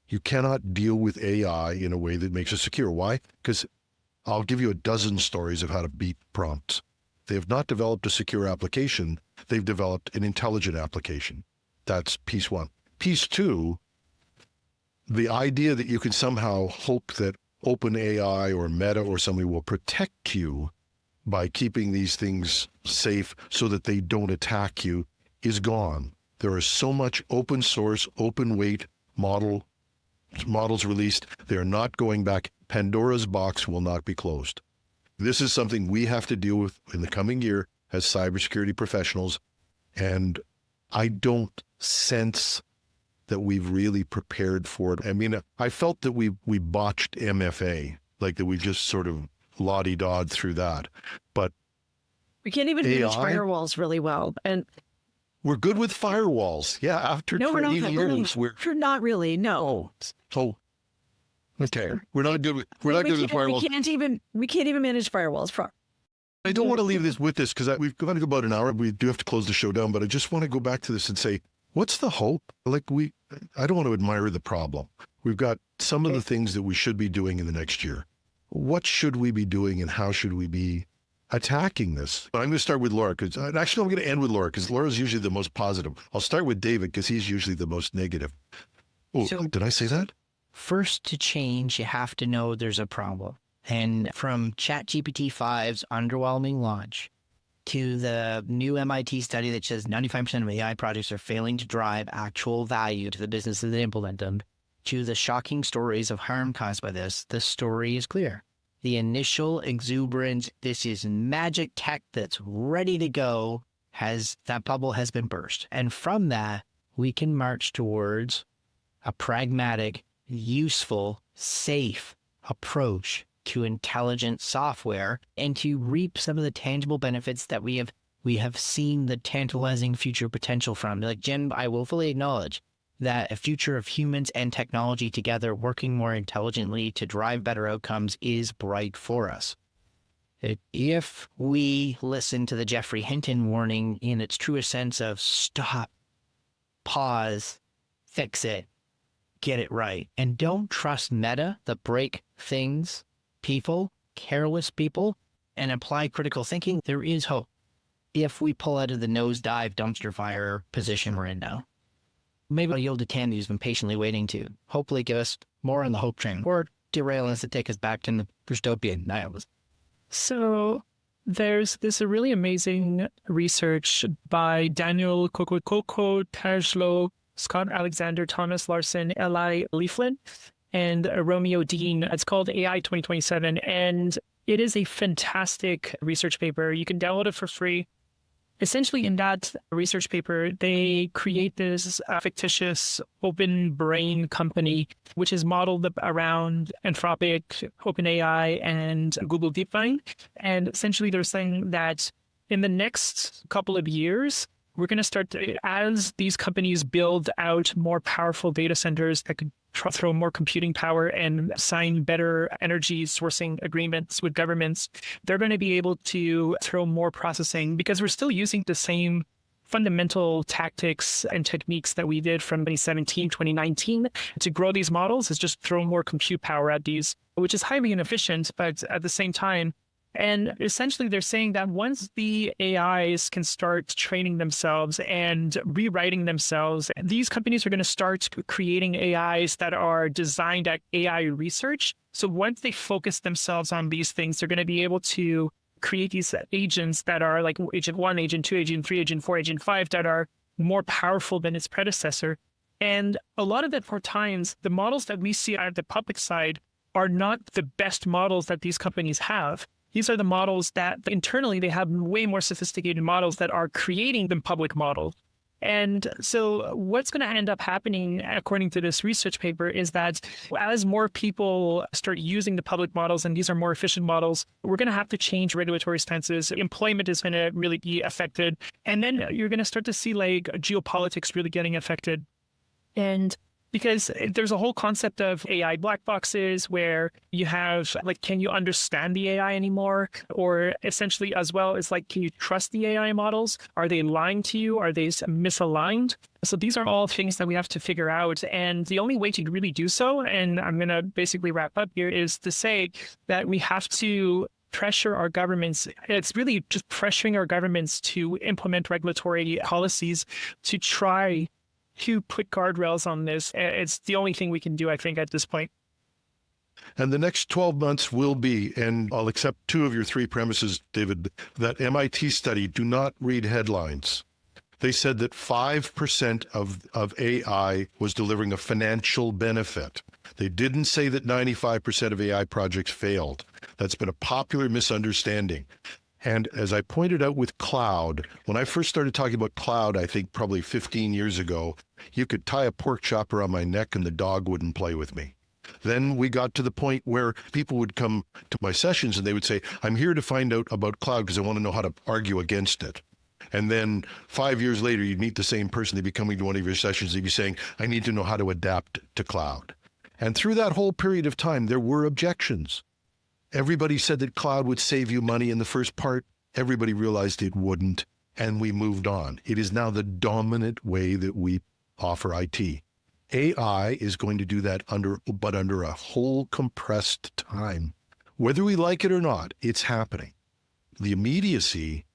You cannot deal with AI in a way that makes it secure. Why? Because I'll give you a dozen stories of how to beat prompts. They have not developed a secure application. They've developed an intelligent application. That's piece one. Piece two, the idea that you can somehow hope that OpenAI or Meta or somebody will protect you by keeping these things safe so that they don't attack you is gone. There is so much open source, open weight models released. They're not going back. Pandora's box will not be closed. This is something we have to deal with in the coming year as cybersecurity professionals. And I don't sense that we've really prepared for it. I mean, I felt that we botched MFA, like that we just sort of lottie-dawed through that. But we can't even manage firewalls really well. And we're good with firewalls. Yeah, after 20 years, we're not really. No. So okay, we're not good with firewalls. We can't even manage firewalls. I don't want to leave this with this because we've gone to about an hour. We do have to close the show down, but I just want to go back to this and say, what's the hope? Like I don't want to admire the problem. We've got some of the things that we should be doing in the next year. What should we be doing and how should we be attacking this? I'm going to start with Laura because actually I'm going to end with Laura because Laura's usually the most positive. I'll start with David because he's usually the most negative. Oh, so, did I say that? First, to change, you have to know there's a problem. And from ChatGPT-5's underwhelming launch to the new MIT study that says 95% of AI projects are failing to drive actual value to the businesses that implement them, to the shocking stories of harm caused by this, the story is clear. The initial exuberance, this is magic tech that's ready to go, that bubble has been burst. And from that, we can march towards a pragmatic, useful, safe approach to intelligent software and to reap some of the tangible benefits that we have seen the tantalizing future potential from. Like Jim, I will fully acknowledge that a future of humans and technology together working more intelligently to drive better outcomes is bright for us. If we listen to the Geoffrey Hinton warning in its truest sense of stop, pause, fix it, get it right, and don't trust Meta, the break things people, careless people, and apply critical thinking, there is hope if we pull out of the nosedive dumpster fire position we're in now. Maybe I'll yield to Tammy, who's been patiently waiting to hopefully give us more on the hope train or derail us to take us back to the dystopian nihilism. So there's this really amazing research by Daniel Kokokoko, Tajlo, Scott Alexander, Thomas Larson, Eli Leaflin, and Romeo Dean. It's called AI 2027, and it is a fantastic research paper. You can download it for free. Essentially, in that research paper, they create this fictitious open brain company, which is modeled around Anthropic, OpenAI, and Google DeepMind. And essentially, they're saying that in the next couple of years, we're going to start as these companies build out more powerful data centers that could throw more computing power and sign better energy sourcing agreements with governments, they're going to be able to throw more processing because we're still using the same fundamental tactics and techniques that we did from 2017, 2019 to grow these models is just throw more compute power at these, which is highly inefficient, but at the same time, and essentially, they're saying that once the AIs can start training themselves and rewriting themselves, these companies are going to start creating AIs that are designed at AI research. So once they focus themselves on these things, they're going to be able to create these agents that are like Agent 1, Agent 2, Agent 3, Agent 4, Agent 5 that are more powerful than its predecessor. And a lot of that, for times, the models that we see at the public side are not the best models that these companies have. These are the models that internally they have way more sophisticated models that are creating the public model. And so what's going to end up happening, according to this research paper, is that as more people start using the public models, and these are more efficient models, we're going to have to change regulatory stances. Employment is going to really be affected. And then you're going to start to see like geopolitics really getting affected. And because there's a whole concept of AI black boxes where you have like, can you understand the AI anymore? Or essentially as well as like, can you trust the AI models? Are they lying to you? Are they misaligned? So these are all things that we have to figure out. And the only way to really do so, and I'm going to basically wrap up here, is to say that we have to pressure our governments. It's really just pressuring our governments to implement regulatory policies to try to put guardrails on this. It's the only thing we can do, I think, at this point. And the next 12 months will be, and I'll accept 2 of your 3 premises, David, that MIT study, do not read headlines. They said that 5% of AI was delivering a financial benefit. They didn't say that 95% of AI projects failed. That's been a popular misunderstanding. And as I pointed out with cloud, when I first started talking about cloud, I think probably 15 years ago, you could tie a pork chop around my neck and the dog wouldn't play with me. Then we got to the point where people would come to my sessions and they would say, I'm here to find out about cloud because I want to know how to argue against it. And then 5 years later, you'd meet the same person, they'd be coming to one of your sessions, they'd be saying, I need to know how to adapt to cloud. And through that whole period of time, there were objections. Everybody said that cloud would save you money in the first part. Everybody realized it wouldn't, and we moved on. It is now the dominant way that we offer IT. AI is going to do that under a whole compressed time. Whether we like it or not, it's happening. The immediacy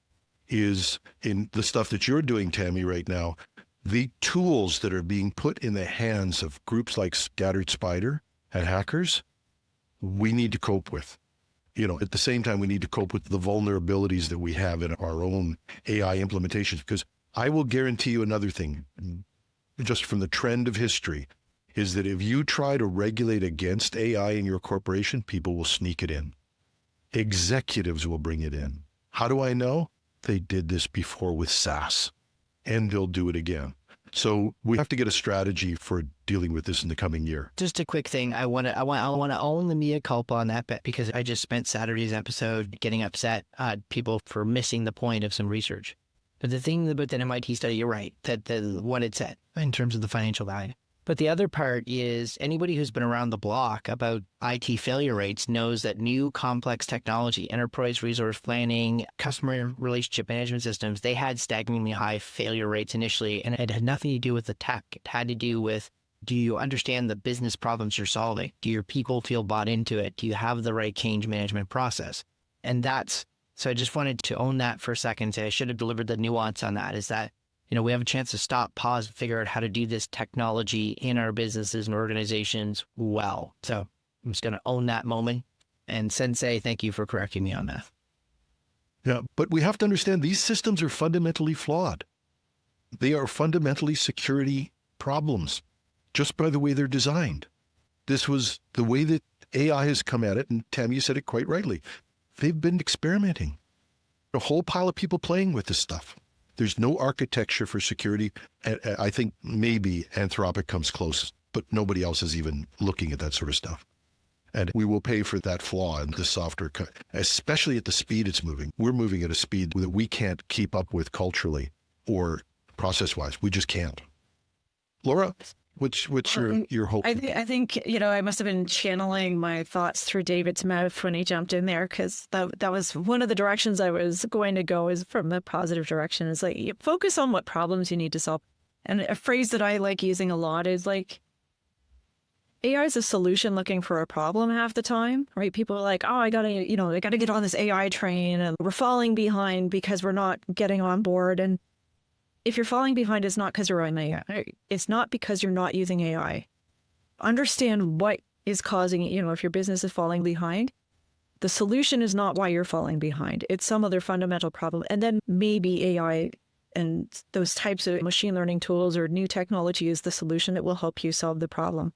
is in the stuff that you're doing, Tammy, right now. The tools that are being put in the hands of groups like Scattered Spider and hackers, we need to cope with. At the same time, we need to cope with the vulnerabilities that we have in our own AI implementations, because I will guarantee you another thing, just from the trend of history, is that if you try to regulate against AI in your corporation, people will sneak it in. Executives will bring it in. How do I know? They did this before with SaaS, and they'll do it again. So we have to get a strategy for dealing with this in the coming year. Just a quick thing. I want to own the mea culpa on that bit, because I just spent Saturday's episode getting upset at people for missing the point of some research. But the thing about that MIT study, you're right, that what it said in terms of the financial value. But the other part is anybody who's been around the block about IT failure rates knows that new complex technology, enterprise resource planning, customer relationship management systems, they had staggeringly high failure rates initially. And it had nothing to do with the tech. It had to do with, do you understand the business problems you're solving? Do your people feel bought into it? Do you have the right change management process? And so I just wanted to own that for a second. I should have delivered the nuance on that, is that we have a chance to stop, pause, figure out how to do this technology in our businesses and organizations well. So I'm just going to own that moment. And Sensei, thank you for correcting me on that. Yeah, but we have to understand these systems are fundamentally flawed. They are fundamentally security problems just by the way they're designed. This was the way that AI has come at it, and Tammy, you said it quite rightly. They've been experimenting. A whole pile of people playing with this stuff. There's no architecture for security. I think maybe Anthropic comes close, but nobody else is even looking at that sort of stuff. And we will pay for that flaw in the software, especially at the speed it's moving. We're moving at a speed that we can't keep up with culturally or process-wise. We just can't. Laura, what's your hope? I think I must have been channeling my thoughts through David's mouth when he jumped in there, because that was one of the directions I was going to go, is from the positive direction. It's like, you focus on what problems you need to solve. And a phrase that I like using a lot is like, AI is a solution looking for a problem half the time, right? People are like, oh, I gotta get on this AI train, and we're falling behind because we're not getting on board. And if you're falling behind, it's not because you're on AI. It's not because you're not using AI. Understand what is causing, if your business is falling behind, the solution is not why you're falling behind. It's some other fundamental problem. And then maybe AI and those types of machine learning tools or new technology is the solution that will help you solve the problem.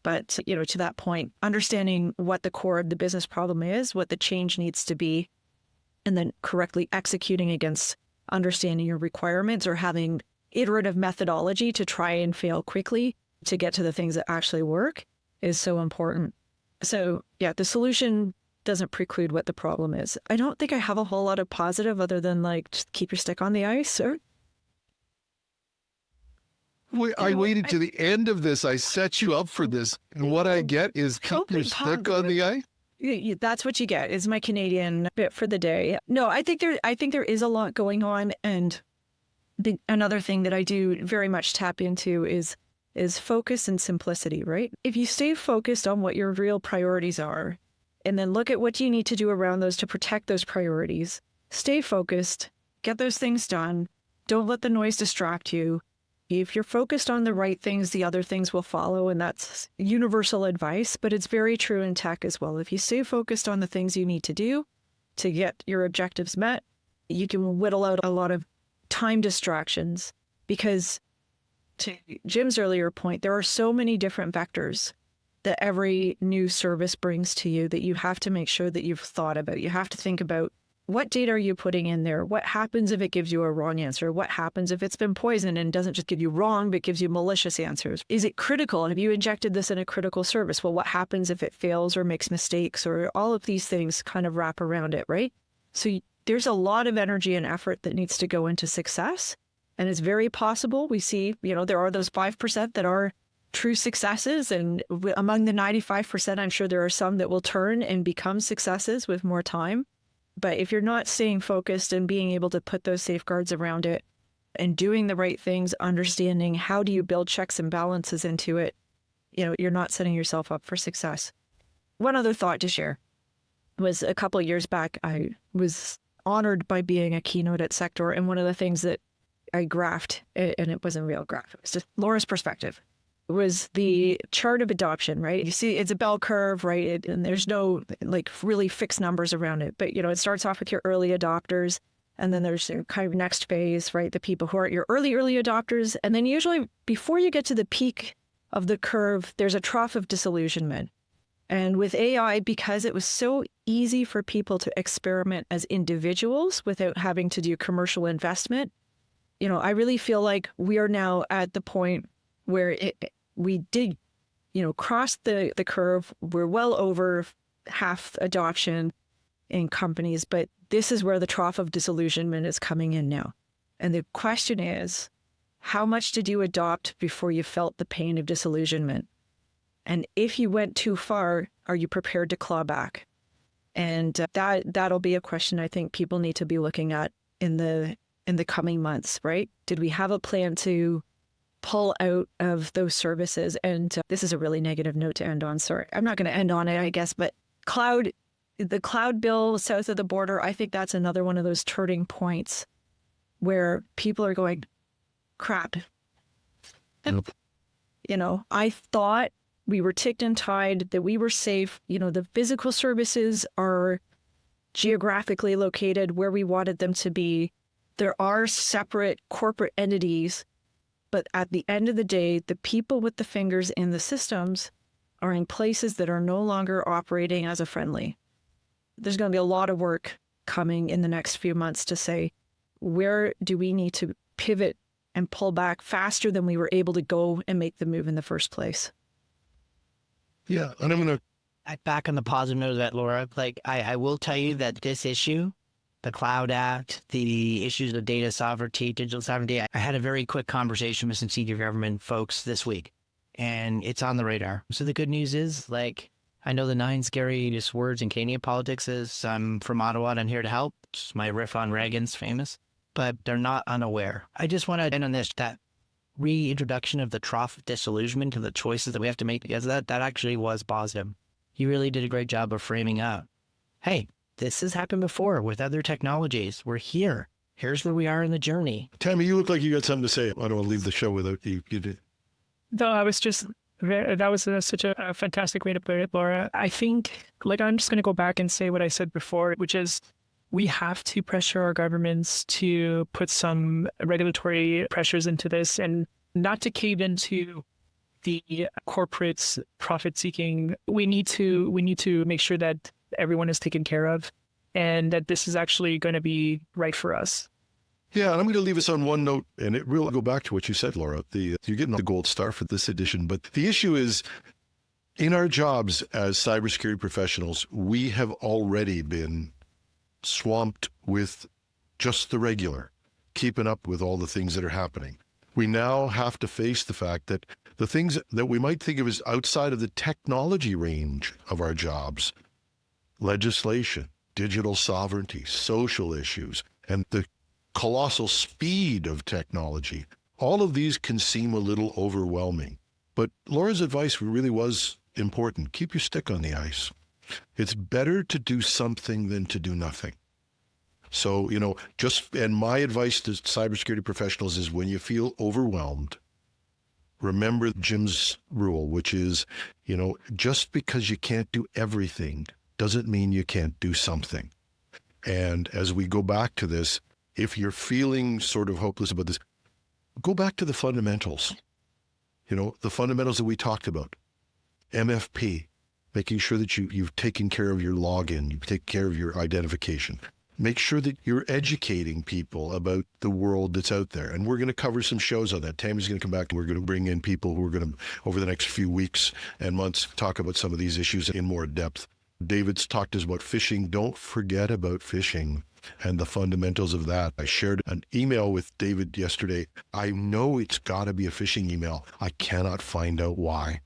But, to that point, understanding what the core of the business problem is, what the change needs to be, and then correctly executing against understanding your requirements or having iterative methodology to try and fail quickly to get to the things that actually work is so important. So yeah, the solution doesn't preclude what the problem is. I don't think I have a whole lot of positive other than just keep your stick on the ice. Or I waited to the end of this. I set you up for this. And what I get is keep your stick on the ice. That's what you get, is my Canadian bit for the day. No, I think there is a lot going on. And another thing that I do very much tap into is focus and simplicity, right? If you stay focused on what your real priorities are, and then look at what you need to do around those to protect those priorities, stay focused, get those things done. Don't let the noise distract you. If you're focused on the right things, the other things will follow. And that's universal advice, but it's very true in tech as well. If you stay focused on the things you need to do to get your objectives met, you can whittle out a lot of time distractions, because to Jim's earlier point, there are so many different vectors that every new service brings to you that you have to make sure that you've thought about. You have to think about, what data are you putting in there? What happens if it gives you a wrong answer? What happens if it's been poisoned and doesn't just give you wrong, but gives you malicious answers? Is it critical? And have you injected this in a critical service? Well, what happens if it fails or makes mistakes? Or all of these things kind of wrap around it, right? So there's a lot of energy and effort that needs to go into success. And it's very possible. We see, there are those 5% that are true successes. And among the 95%, I'm sure there are some that will turn and become successes with more time. But if you're not staying focused and being able to put those safeguards around it and doing the right things, understanding how do you build checks and balances into it, you're not setting yourself up for success. One other thought to share was a couple of years back, I was honored by being a keynote at Sector. And one of the things that I graphed, and it wasn't a real graph, it was just Laura's perspective, was the chart of adoption, right? You see, it's a bell curve, right? And there's no really fixed numbers around it. But, it starts off with your early adopters. And then there's your kind of next phase, right? The people who are your early adopters. And then usually before you get to the peak of the curve, there's a trough of disillusionment. And with AI, because it was so easy for people to experiment as individuals without having to do commercial investment, I really feel like we are now at the point where we did, cross the curve. We're well over half adoption in companies, but this is where the trough of disillusionment is coming in now. And the question is, how much did you adopt before you felt the pain of disillusionment? And if you went too far, are you prepared to claw back? And that'll be a question I think people need to be looking at in the coming months, right? Did we have a plan to pull out of those services? And this is a really negative note to end on. Sorry, I'm not going to end on it, I guess, but the cloud bill south of the border, I think that's another one of those turning points where people are going, crap. I thought we were ticked and tied, that we were safe. The physical services are geographically located where we wanted them to be. There are separate corporate entities, but at the end of the day, the people with the fingers in the systems are in places that are no longer operating as a friendly. There's going to be a lot of work coming in the next few months to say, where do we need to pivot and pull back faster than we were able to go and make the move in the first place? Yeah, and I'm going to... Back on the positive note of that, Laura, I will tell you that this issue, the Cloud Act, the issues of data sovereignty, digital sovereignty. I had a very quick conversation with some senior government folks this week, and it's on the radar. So the good news is, I know the 9 scariest words in Canadian politics is, I'm from Ottawa and I'm here to help. It's my riff on Reagan's famous, but they're not unaware. I just want to end on this, that reintroduction of the trough of disillusionment to the choices that we have to make, because that actually was positive. You really did a great job of framing out, hey, this has happened before with other technologies. We're here. Here's where we are in the journey. Tammy, you look like you got something to say. I don't want to leave the show without you. You did. No, I was just, that was such a fantastic way to put it, Laura. I think, I'm just going to go back and say what I said before, which is we have to pressure our governments to put some regulatory pressures into this and not to cave into the corporates profit seeking, we need to make sure that everyone is taken care of and that this is actually going to be right for us. Yeah, and I'm going to leave us on one note, and it will go back to what you said, Laura. You're getting the gold star for this edition, but the issue is, in our jobs as cybersecurity professionals, we have already been swamped with just the regular, keeping up with all the things that are happening. We now have to face the fact that the things that we might think of as outside of the technology range of our jobs, legislation, digital sovereignty, social issues, and the colossal speed of technology, all of these can seem a little overwhelming. But Laura's advice really was important. Keep your stick on the ice. It's better to do something than to do nothing. So, and my advice to cybersecurity professionals is when you feel overwhelmed, remember Jim's rule, which is, just because you can't do everything doesn't mean you can't do something. And as we go back to this, if you're feeling sort of hopeless about this, go back to the fundamentals. The fundamentals that we talked about. MFP, making sure that you've taken care of your login, you've taken care of your identification. Make sure that you're educating people about the world that's out there. And we're going to cover some shows on that. Tammy's going to come back and we're going to bring in people who are going to, over the next few weeks and months, talk about some of these issues in more depth. David's talked to us about phishing. Don't forget about phishing and the fundamentals of that. I shared an email with David yesterday. I know it's got to be a phishing email. I cannot find out why.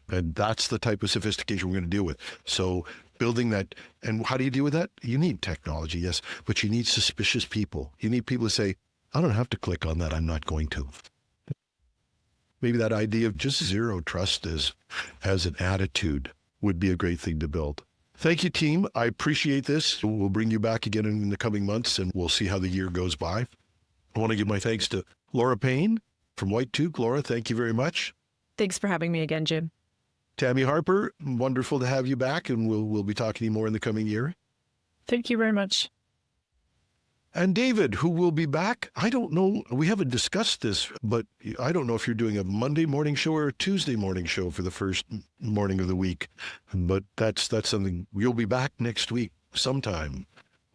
And that's the type of sophistication we're going to deal with. So building that, and how do you deal with that? You need technology, yes, but you need suspicious people. You need people to say, I don't have to click on that. I'm not going to. Maybe that idea of just zero trust as an attitude would be a great thing to build. Thank you, team. I appreciate this. We'll bring you back again in the coming months, and we'll see how the year goes by. I want to give my thanks to Laura Payne from White Toque. Laura, thank you very much. Thanks for having me again, Jim. Tammy Harper, wonderful to have you back, and we'll be talking to you more in the coming year. Thank you very much. And David, who will be back, I don't know, we haven't discussed this, but I don't know if you're doing a Monday morning show or a Tuesday morning show for the first morning of the week, but that's something. You'll be back next week sometime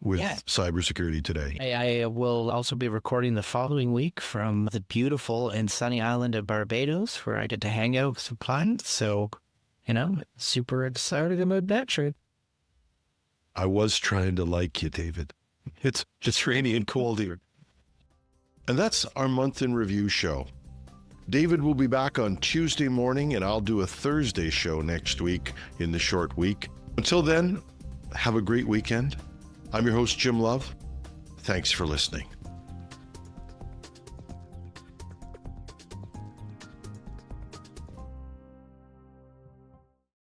with Cybersecurity Today. I will also be recording the following week from the beautiful and sunny island of Barbados, where I get to hang out with some clients. So, super excited about that trip. I was trying to like you, David. It's just rainy and cold here. And that's our month in review show. David will be back on Tuesday morning, and I'll do a Thursday show next week in the short week. Until then, have a great weekend. I'm your host, Jim Love. Thanks for listening.